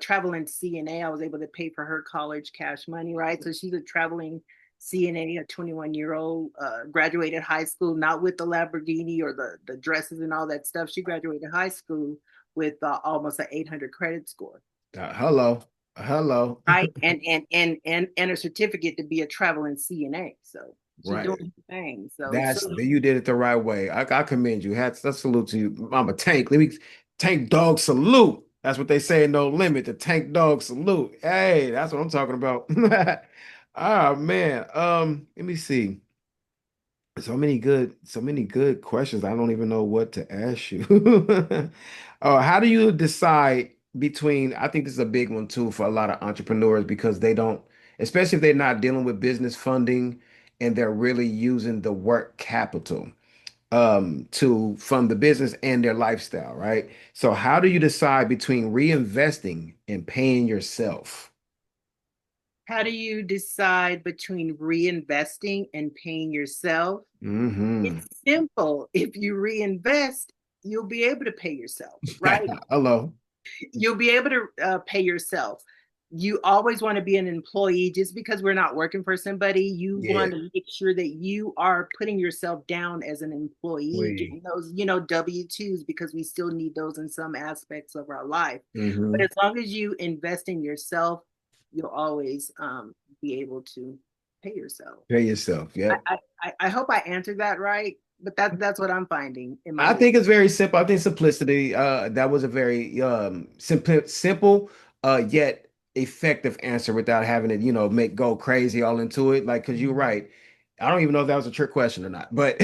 traveling CNA. I was able to pay for her college cash money, right? So she's a traveling CNA, a 21-year-old, graduated high school, not with the Lamborghini or the dresses and all that stuff. She graduated high school with almost an 800 credit score, Hello. Hello. right? And a certificate to be a traveling CNA. So she's doing Right. her thing. So That's you did it the right way. I commend you. Hats, I salute to you. I'm a tank. Let me tank dog salute. That's what they say in No Limit. The tank dog salute. Hey, that's what I'm talking about. Ah man. Let me see. So many good questions. I don't even know what to ask you. How do you decide between, I think this is a big one too for a lot of entrepreneurs because they don't, especially if they're not dealing with business funding and they're really using the work capital to fund the business and their lifestyle, right? So how do you decide between reinvesting and paying yourself? how do you decide between reinvesting and paying yourself? Hmm. It's simple. If you reinvest, you'll be able to pay yourself, right? Hello. You'll be able to pay yourself. You always want to be an employee. Just because we're not working for somebody, you Yeah. want to make sure that you are putting yourself down as an employee, We. getting those, W-2s, because we still need those in some aspects of our life. But Hmm. as long as you invest in yourself, you'll always be able to pay yourself. Pay yourself. Yep. I hope I answered that right, but that's what I'm finding in my I business. think it's very simple. I think simplicity, that was a very simple, yet effective answer without having to, make go crazy all into it. Like, because you're right. I don't even know if that was a trick question or not, but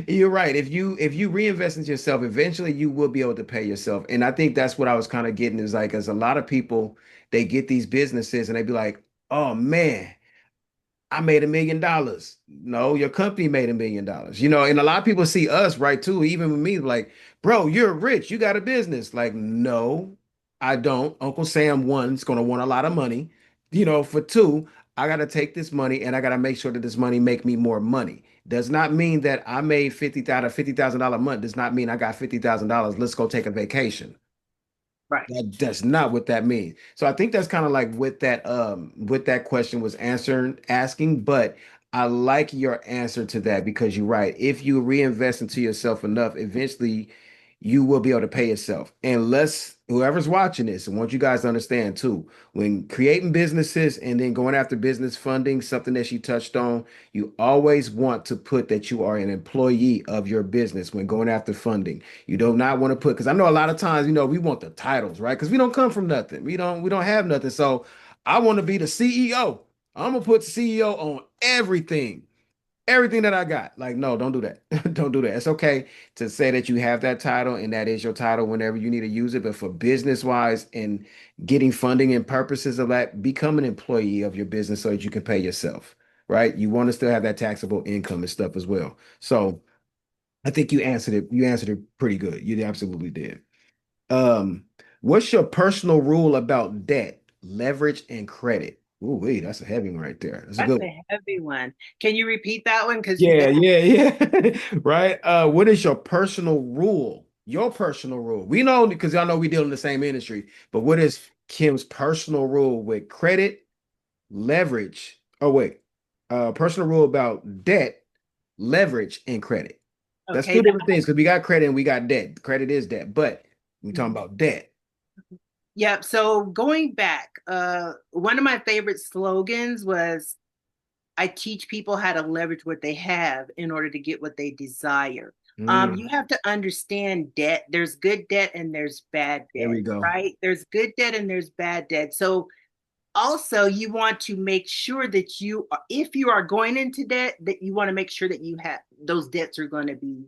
you're right. If you reinvest into yourself, eventually you will be able to pay yourself. And I think that's what I was kind of getting is like, as a lot of people, they get these businesses and they be like, oh man. I made $1 million. No, your company made $1 million. And a lot of people see us, right, too, even with me, like, bro, you're rich. You got a business. Like, no, I don't. Uncle Sam, one, is going to want a lot of money. For two, I got to take this money and I got to make sure that this money make me more money. Does not mean that I made $50,000 a month. Does not mean I got $50,000. Let's go take a vacation. Right. That's not what that means. So I think that's kind of like what that question was answering asking, but I like your answer to that because you're right. If you reinvest into yourself enough, eventually you will be able to pay yourself. And let's whoever's watching this, I want you guys to understand too, when creating businesses and then going after business funding, something that she touched on, you always want to put that you are an employee of your business when going after funding. You do not want to put, because I know a lot of times, we want the titles, right? Because we don't come from nothing. We don't have nothing. So I want to be the CEO. I'm gonna put CEO on everything that I got. Like, no, don't do that. Don't do that. It's okay to say that you have that title and that is your title whenever you need to use it. But for business wise and getting funding and purposes of that, become an employee of your business so that you can pay yourself, right? You want to still have that taxable income and stuff as well. So I think you answered it. You answered it pretty good. You absolutely did. Um, what's your personal rule about debt, leverage, and credit? Ooh, wait, that's a heavy one right there. That's a That's good one. a heavy one. Can you repeat that one? Because you Yeah, that yeah, yeah. Right. What is your personal rule? Your personal rule. We know because I know we deal in the same industry, but what is Kim's personal rule with credit, leverage? Oh, wait. Personal rule about debt, leverage, and credit. That's okay. two different things because we got credit and we got debt. Credit is debt, but we're talking about debt. Yep. So going back, one of my favorite slogans was I teach people how to leverage what they have in order to get what they desire. You Mm, have to understand debt. There's good debt and there's bad there debt, we go. right? There's good debt and there's bad debt. So also you want to make sure that if you are going into debt, that you want to make sure that you have those debts are going to be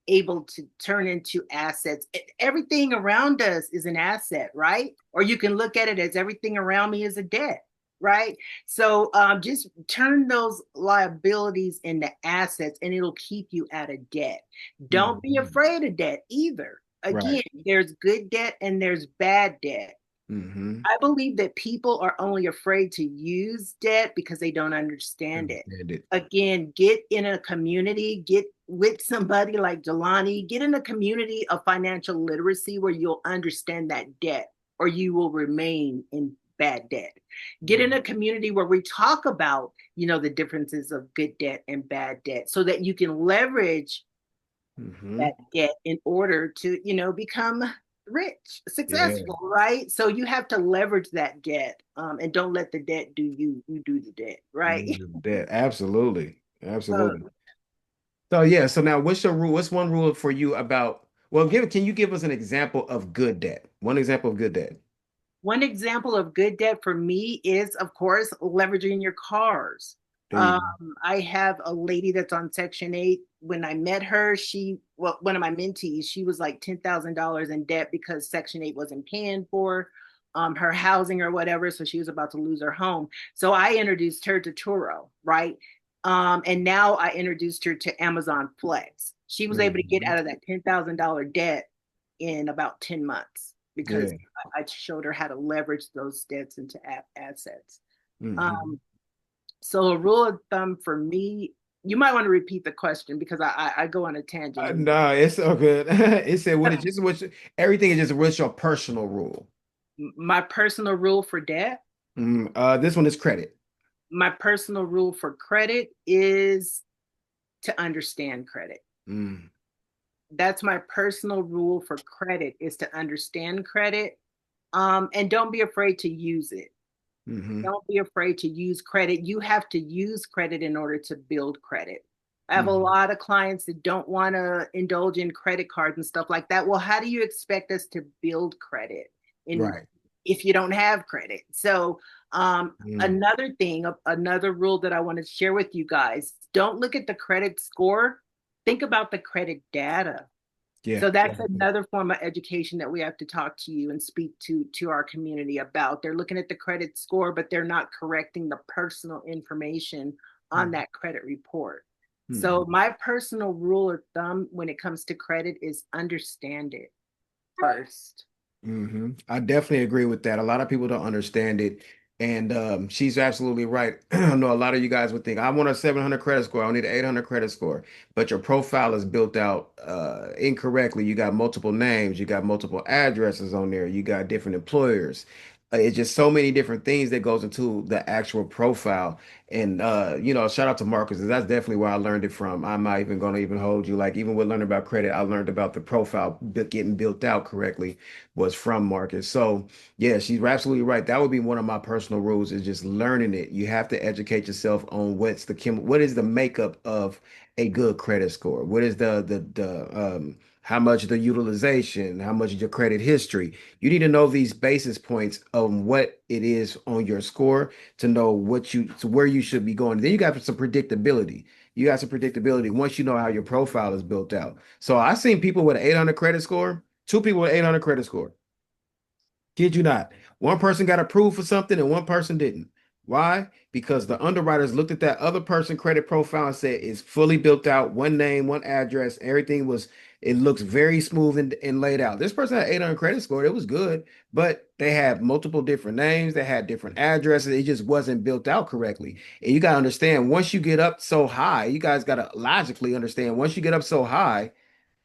able to turn into assets. Everything around us is an asset, right? Or you can look at it as everything around me is a debt, right? So just turn those liabilities into assets and it'll keep you out of debt. Don't be Mhm. afraid of debt either. Right. Again, there's good debt and there's bad debt. Mm-hmm. I believe that people are only afraid to use debt because they don't understand it. Understand it. Again, get in a community, get with somebody like Jelani, get in a community of financial literacy where you'll understand that debt or you will remain in bad debt. Get in a community where we talk about, the differences of good debt and bad debt so that you can leverage Mm-hmm. that debt in order to, become rich, Yeah. successful, right? So you have to leverage that debt, and don't let the debt do you. You do the debt, right? That absolutely. So Absolutely. So yeah, so now what's your rule? What's one rule for you about, well, can you give us an example of good debt? One example of good debt. one example of good debt for me is, of course, leveraging your cars. There you go. I have a lady that's on Section 8. When I met her, one of my mentees, she was like $10,000 in debt because Section 8 wasn't paying for her housing or whatever. So she was about to lose her home. So I introduced her to Turo, right? And now I introduced her to Amazon Flex. She was able to get Mhm. out of that $10,000 debt in about 10 months because Yeah. I showed her how to leverage those debts into assets. Hmm. Um, so a rule of thumb for me, you might want to repeat the question because I go on a tangent. No, it's so good. It said, what is just everything is just what's your personal rule? My personal rule for debt, This one is credit. my personal rule for credit is to understand credit. Mm, That's my personal rule for credit is to understand credit, and don't be afraid to use it. hmm Don't be afraid to use credit. You have to use credit in order to build credit. I have a hmm lot of clients that don't want to indulge in credit cards and stuff like that. Well, how do you expect us to build credit in Right. if you don't have credit? So, Mm, another thing, another rule that I want to share with you guys: don't look at the credit score. Think about the credit data. yeah. So that's another form of education that we have to talk to you and speak to our community about. They're looking at the credit score, but they're not correcting the personal information on that credit report. So Mm-hmm. my personal rule of thumb when it comes to credit is understand it first. I definitely agree with that. A lot of people don't understand it. And she's absolutely right. I know a lot of you guys would think, I want a 700 credit score. I need an 800 credit score. But your profile is built out incorrectly. You got multiple names, you got multiple addresses on there, you got different employers. It's just so many different things that goes into the actual profile. And shout out to Marcus. That's definitely where I learned it from. I'm not even going to even hold you. Like even with learning about credit, I learned about the profile getting built out correctly was from Marcus. So yeah, she's absolutely right. That would be one of my personal rules is just learning it. You have to educate yourself on what is the makeup of a good credit score? What is the how much the utilization, how much your credit history. You need to know these basis points of what it is on your score to know to where you should be going. Then you got some predictability. You got some predictability once you know how your profile is built out. So I've seen people with an 800 credit score, two people with 800 credit score. Kid you not. One person got approved for something and one person didn't. Why? Because the underwriters looked at that other person credit profile and said it's fully built out, one name, one address, it looks very smooth and laid out. This person had 800 credit score. It was good, but they had multiple different names. They had different addresses. It just wasn't built out correctly. And you got to understand, once you get up so high, you guys got to logically understand, once you get up so high,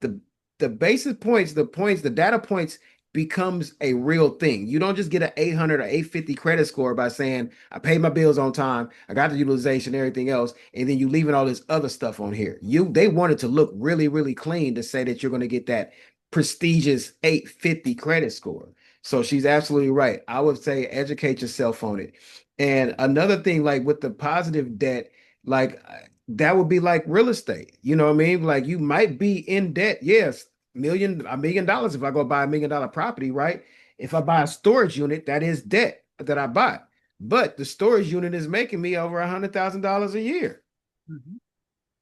the the basis points, the data points becomes a real thing. You don't just get an 800 or 850 credit score by saying, I paid my bills on time, I got the utilization, everything else, and then you leaving all this other stuff on here. They want it to look really, really clean to say that you're going to get that prestigious 850 credit score. So she's absolutely right. I would say educate yourself on it. And another thing, like with the positive debt, like that would be like real estate. You know what I mean? Like you might be in debt. Yes, $1 million if I go buy $1 million property, right? If I buy a storage unit, that is debt that I bought. But the storage unit is making me over $100,000 a year. Mhm.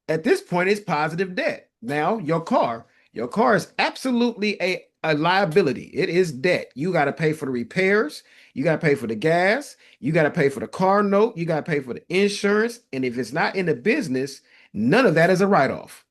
At this point, it's positive debt. Now, your car is absolutely a liability. It is debt. You got to pay for the repairs. You got to pay for the gas. You got to pay for the car note. You got to pay for the insurance. And if it's not in the business, none of that is a write-off.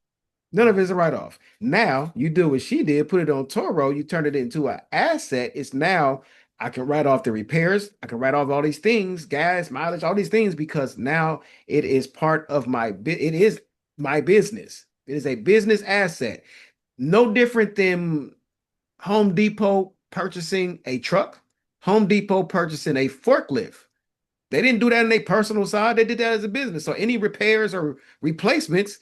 None of it is a write-off. Now you do what she did, put it on Toro, you turn it into an asset. It's now I can write off the repairs, I can write off all these things, gas, mileage, all these things, because now it is part of it is my business. It is a business asset. No different than Home Depot purchasing a truck, Home Depot purchasing a forklift. They didn't do that on their personal side, they did that as a business. So any repairs or replacements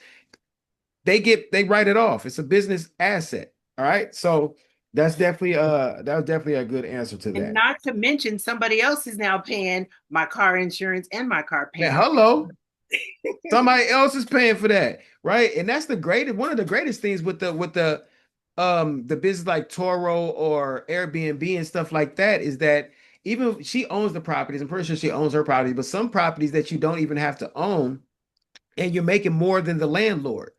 they write it off. It's a business asset. All right. So that was definitely a good answer to And that. not to mention, somebody else is now paying my car insurance and my car Man, payment. hello. Somebody else is paying for that, right? And that's the greatest one of the greatest things with the business like Toro or Airbnb and stuff like that is that even she owns the properties. I'm pretty sure she owns her properties, but some properties that you don't even have to own and you're making more than the landlord,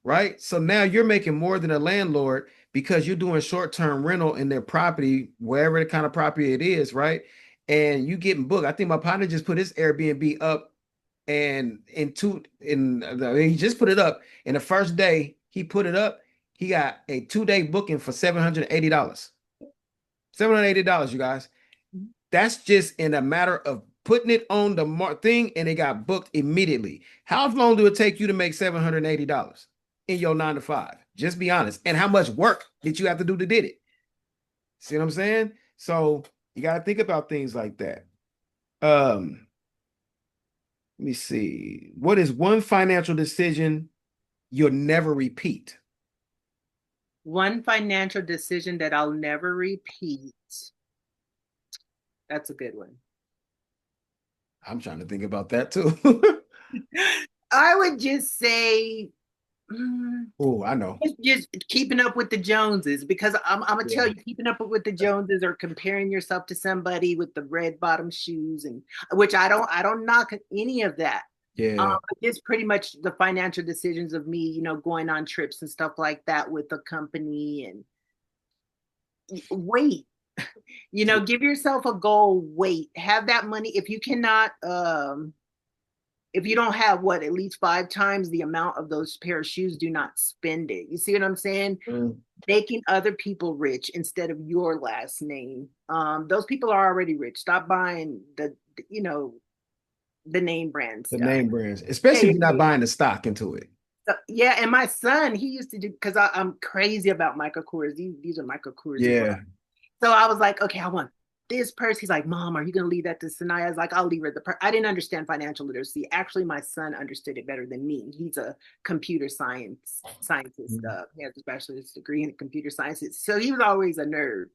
right? So now you're making more than a landlord because you're doing short-term rental in their property, wherever the kind of property it is, right? And you getting booked. I think my partner just put his Airbnb up and he just put it up. And the first day he put it up, he got a 2-day booking for $780. $780, you guys. That's just in a matter of putting it on the thing and it got booked immediately. How long do it take you to make $780 in your 9 to 5? Just be honest. And how much work did you have to do to did it? See what I'm saying? So you got to think about things like that. Um, Let me see. What is one financial decision you'll never repeat? One financial decision that I'll never repeat. That's a good one. I'm trying to think about that too. I would just say, mm, Oh, I know. just keeping up with the Joneses, because I'm gonna tell Yeah. you, keeping up with the Joneses or comparing yourself to somebody with the red bottom shoes, and which I don't knock any of that. Yeah. But just pretty much the financial decisions of me, going on trips and stuff like that with the company, and wait, give yourself a goal, wait, have that money. If you cannot, if you don't have what, at least 5 times the amount of those pair of shoes, do not spend it. You see what I'm saying? Mm. Making other people rich instead of your last name. Those people are already rich. Stop buying you know, the name brand The stuff. name brands, Yeah, especially if yeah, you're not yeah. buying the stock into it. So, yeah, and my son, he used to do, because I'm crazy about Michael Kors. These are Michael Kors as well. Yeah. So I was like, okay, I want this purse. He's like, Mom, are you going to leave that to Sanaya? I was like, I'll leave her the purse. I didn't understand financial literacy. Actually, my son understood it better than me. He's a computer scientist. He has a bachelor's degree in computer sciences. So he was always a nerd.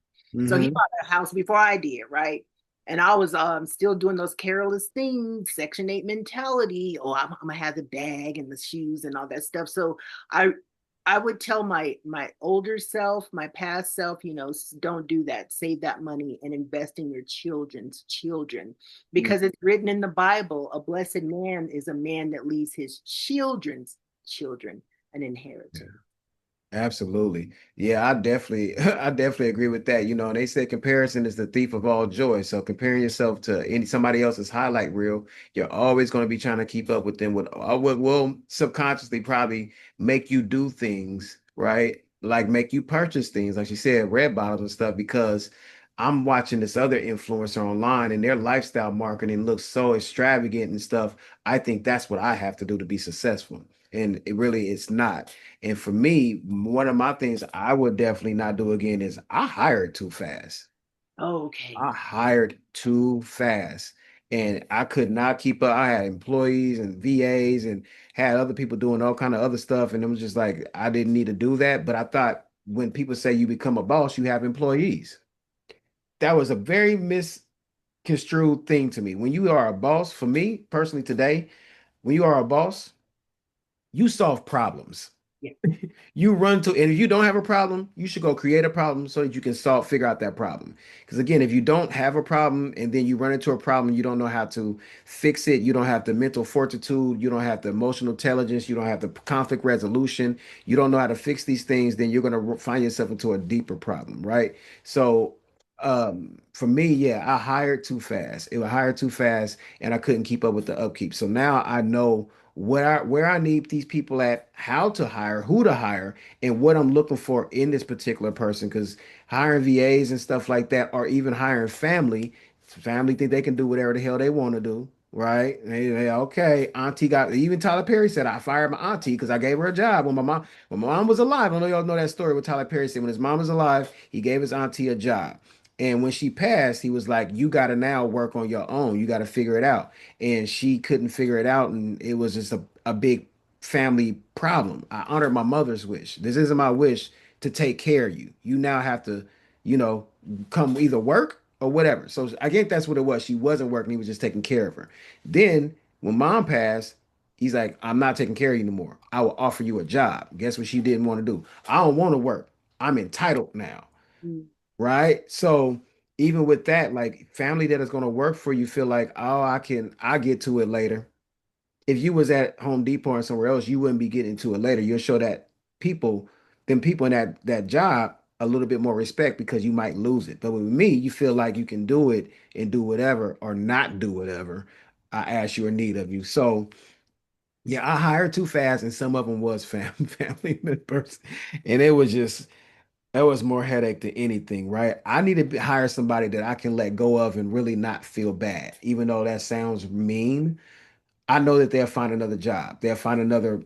So he Mm-hmm. bought a house before I did, right? And I was still doing those careless things, Section 8 mentality. Oh, I'm gonna have the bag and the shoes and all that stuff. So I I would tell my older self, my past self, don't do that. Save that money and invest in your children's children, because it's written in the Bible, a blessed man is a man that leaves his children's children an inheritance. Absolutely. Yeah, I definitely I definitely agree with that. And they say comparison is the thief of all joy. So comparing yourself to somebody else's highlight reel, you're always going to be trying to keep up with them what will subconsciously probably make you do things, right? Like make you purchase things, like you said, red bottles and stuff, because I'm watching this other influencer online and their lifestyle marketing looks so extravagant and stuff. I think that's what I have to do to be successful. And it really is not. And for me, one of my things I would definitely not do again is I hired too fast. Okay. I hired too fast. And I could not keep up. I had employees and VAs and had other people doing all kind of other stuff. And it was just like I didn't need to do that. But I thought when people say you become a boss, you have employees. that was a very misconstrued thing to me. When you are a boss, for me personally today, when you are a boss, you solve problems. Yeah. You run to, and if you don't have a problem, you should go create a problem so that you can figure out that problem. Because again, if you don't have a problem and then you run into a problem, you don't know how to fix it, you don't have the mental fortitude, you don't have the emotional intelligence, you don't have the conflict resolution, you don't know how to fix these things, then you're going to find yourself into a deeper problem, right? So, for me, yeah, I hired too fast. It was hired too fast, and I couldn't keep up with the upkeep. So now I know where I need these people at, how to hire, who to hire, and what I'm looking for in this particular person. Because hiring VAs and stuff like that, or even hiring family think they can do whatever the hell they want to do, right? Okay, Auntie got even Tyler Perry said I fired my auntie because I gave her a job when my mom was alive. I know y'all know that story with Tyler Perry said when his mom was alive, he gave his auntie a job. And when she passed, he was like, "You got to now work on your own. You got to figure it out." And she couldn't figure it out, and it was just a big family problem. I honored my mother's wish. This isn't my wish to take care of you. You now have to, you know, come either work or whatever. So I think that's what it was. She wasn't working, he was just taking care of her. Then when mom passed, he's like, I'm not taking care of you anymore. I will offer you a job. Guess what she didn't want to do? I don't want to work. I'm entitled now, Mm. right? So even with that, like family that is going to work for you feel like, oh, I get to it later. If you was at Home Depot or somewhere else, you wouldn't be getting to it later. You'll show that people, people in that job a little bit more respect because you might lose it. But with me, you feel like you can do it and do whatever or not do whatever I ask you or need of you. So yeah, I hired too fast, and some of them was family members, and it was just that was more headache than anything, right? I need to hire somebody that I can let go of and really not feel bad, even though that sounds mean. I know that they'll find another job. They'll find another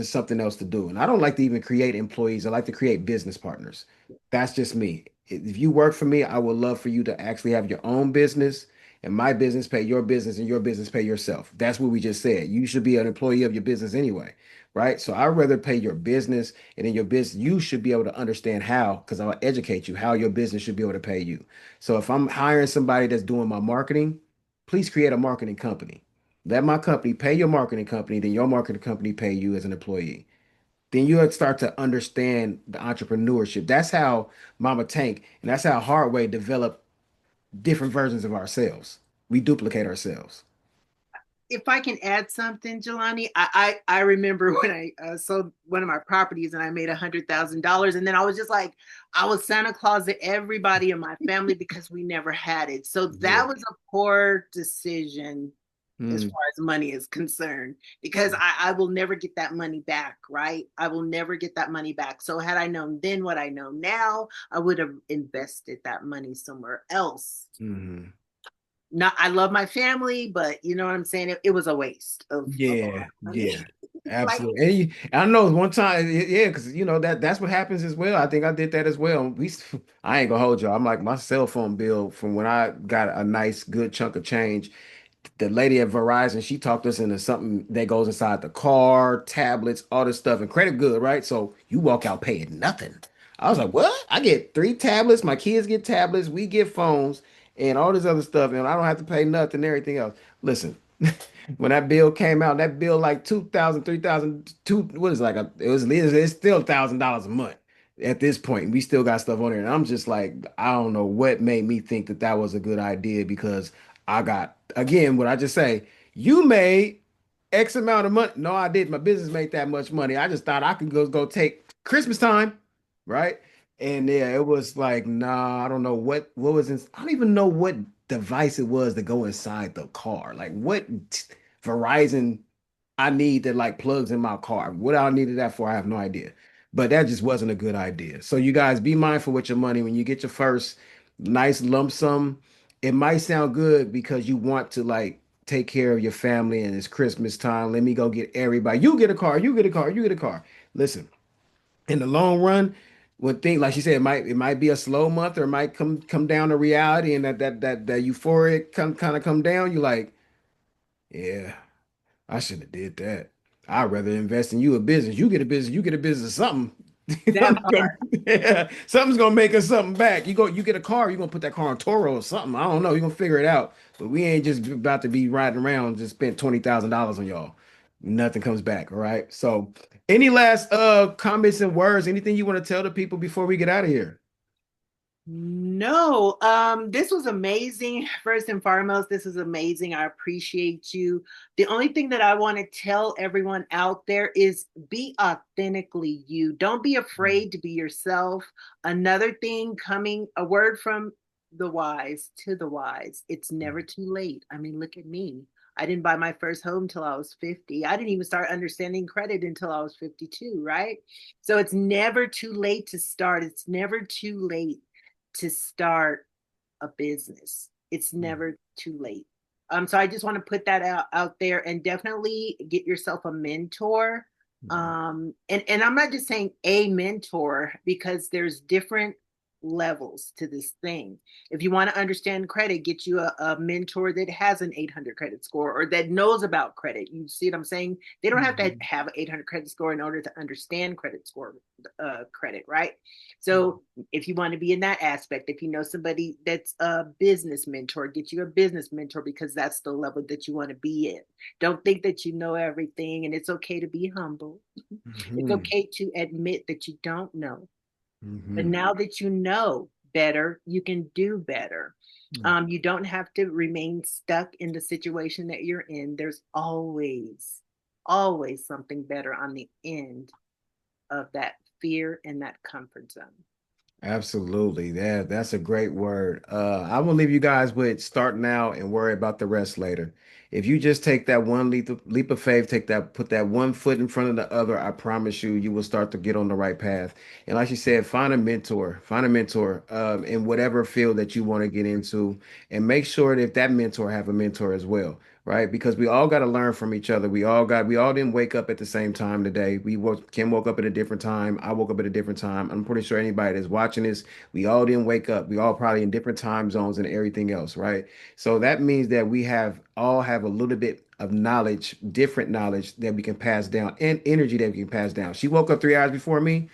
something else to do. And I don't like to even create employees. I like to create business partners. That's just me. If you work for me, I would love for you to actually have your own business and my business pay your business and your business pay yourself. That's what we just said. You should be an employee of your business anyway, right? So I'd rather pay your business and in your business, you should be able to understand how, because I'll educate you how your business should be able to pay you. So if I'm hiring somebody that's doing my marketing, please create a marketing company. Let my company pay your marketing company, then your marketing company pay you as an employee. Then you would start to understand the entrepreneurship. That's how Mama Tank and that's how Hardway develop different versions of ourselves. We duplicate ourselves. If I can add something, Jelani, I remember when I sold one of my properties and I made $100,000, and then I was just like, I was Santa Claus to everybody in my family because we never had it. So Yeah. that was a poor decision as Mm, far as money is concerned, because I will never get that money back, right? I will never get that money back. So had I known then what I know now, I would have invested that money somewhere else. mm. Not, I love my family, but you know what I'm saying? It was a waste of a lot Yeah, of money. yeah, Like, absolutely. I know one time, yeah, because that's what happens as well. I think I did that as well. I ain't gonna hold you. I'm like my cell phone bill from when I got a nice good chunk of change. The lady at Verizon, she talked us into something that goes inside the car, tablets, all this stuff, and credit good, right? So you walk out paying nothing. I was like, what? I get three tablets, my kids get tablets, we get phones, and all this other stuff, and I don't have to pay nothing and everything else. Listen, when that bill came out, that bill like 2,000, 3,000, two, what is it, like it's still $1,000 a month at this point. We still got stuff on there. And I'm just like, I don't know what made me think that that was a good idea because I got, again, what I just say, you made X amount of money. No, I didn't. My business made that much money. I just thought I could go take Christmas time, right? And yeah, it was like, nah, I don't know what was in, I don't even know what device it was to go inside the car. Like what Verizon I need that like plugs in my car. What I needed that for, I have no idea. But that just wasn't a good idea. So you guys be mindful with your money when you get your first nice lump sum. It might sound good because you want to like take care of your family and it's Christmas time. Let me go get everybody. You get a car, you get a car, you get a car. Listen, in the long run, when things like she said, it might be a slow month or it might come down to reality and that euphoric come down. You like, yeah. I should have did that. I'd rather invest in you a business. You get a business, you get a business or something. That Yeah, something's gonna make us something back. You get a car, you're gonna put that car on Toro or something. I don't know. You're gonna figure it out. But we ain't just about to be riding around and just spent $20,000 on y'all. Nothing comes back. All right. So, any last comments and words? Anything you want to tell the people before we get out of here? No, this was amazing. First and foremost, this is amazing. I appreciate you. The only thing that I want to tell everyone out there is be authentically you. Don't be afraid to be yourself. Another thing coming, a word from the wise to the wise. It's never too late. I mean, look at me. I didn't buy my first home till I was 50. I didn't even start understanding credit until I was 52, right? So it's never too late to start. It's never too late to start a business. It's never too late. So I just want to put that out there and definitely get yourself a mentor. And I'm not just saying a mentor because there's different levels to this thing. If you want to understand credit, get you a mentor that has an 800 credit score or that knows about credit. You see what I'm saying? They don't have to Mhm. have an 800 credit score in order to understand credit score credit, right? So if you want to be in that aspect, if you know somebody that's a business mentor, get you a business mentor because that's the level that you want to be in. Don't think that you know everything, and it's okay to be humble. It's Mhm. okay to admit that you don't know. But Mhm. now that you know better, you can do better. You don't have to remain stuck in the situation that you're in. There's always something better on the end of that fear and that comfort zone. Absolutely. That's a great word. I will leave you guys with start now and worry about the rest later. If you just take that one leap of faith, put that one foot in front of the other, I promise you, you will start to get on the right path. And like you said, find a mentor, in whatever field that you want to get into, and make sure that if that mentor have a mentor as well. Right? Because we all got to learn from each other. We all didn't wake up at the same time today. Kim woke up at a different time. I woke up at a different time. I'm pretty sure anybody that's watching this, we all didn't wake up. We all probably in different time zones and everything else, right? So that means that we have a little bit of knowledge, different knowledge that we can pass down and energy that we can pass down. She woke up 3 hours before me.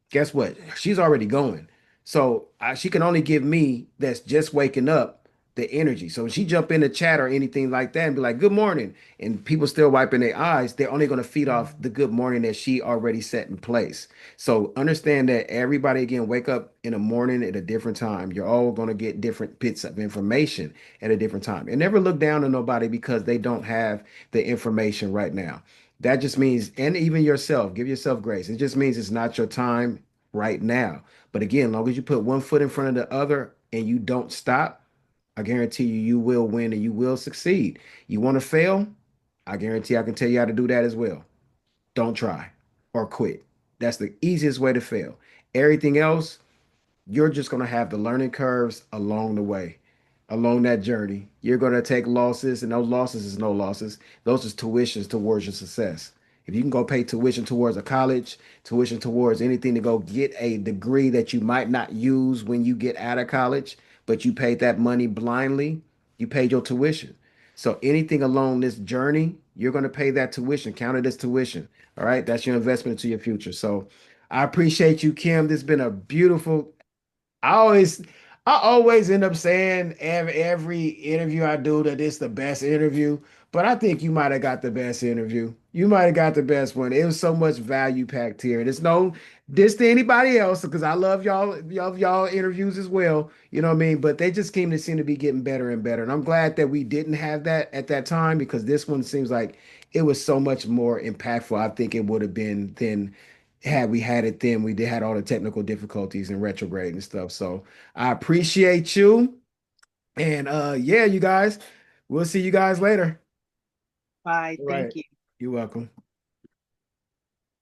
Guess what? She's already going. So she can only give me that's just waking up the energy. So when she jump in the chat or anything like that and be like, good morning, and people still wiping their eyes, they're only going to feed off the good morning that she already set in place. So understand that everybody, again, wake up in the morning at a different time. You're all going to get different bits of information at a different time. And never look down on nobody because they don't have the information right now. That just means, and even yourself, give yourself grace. It just means it's not your time right now. But again, as long as you put one foot in front of the other and you don't stop, I guarantee you, you will win and you will succeed. You want to fail? I guarantee I can tell you how to do that as well. Don't try or quit. That's the easiest way to fail. Everything else, you're just going to have the learning curves along the way, along that journey. You're going to take losses, and those losses is no losses. Those is tuitions towards your success. If you can go pay tuition towards a college, tuition towards anything to go get a degree that you might not use when you get out of college, but you paid that money blindly, you paid your tuition. So anything along this journey, you're going to pay that tuition. Count it as tuition. All right. That's your investment into your future. So I appreciate you, Kim. This has been a beautiful I always I always end up saying every interview I do that it's the best interview, but I think you might have got the best interview. You might have got the best one. It was so much value packed here. And it's no diss to anybody else because I love y'all interviews as well. You know what I mean? But they just seem to be getting better and better. And I'm glad that we didn't have that at that time because this one seems like it was so much more impactful. I think it would have been than had we had it then. We did had all the technical difficulties and retrograde and stuff. So I appreciate you. And yeah, you guys, we'll see you guys later. Bye. All right. Thank you. You're welcome.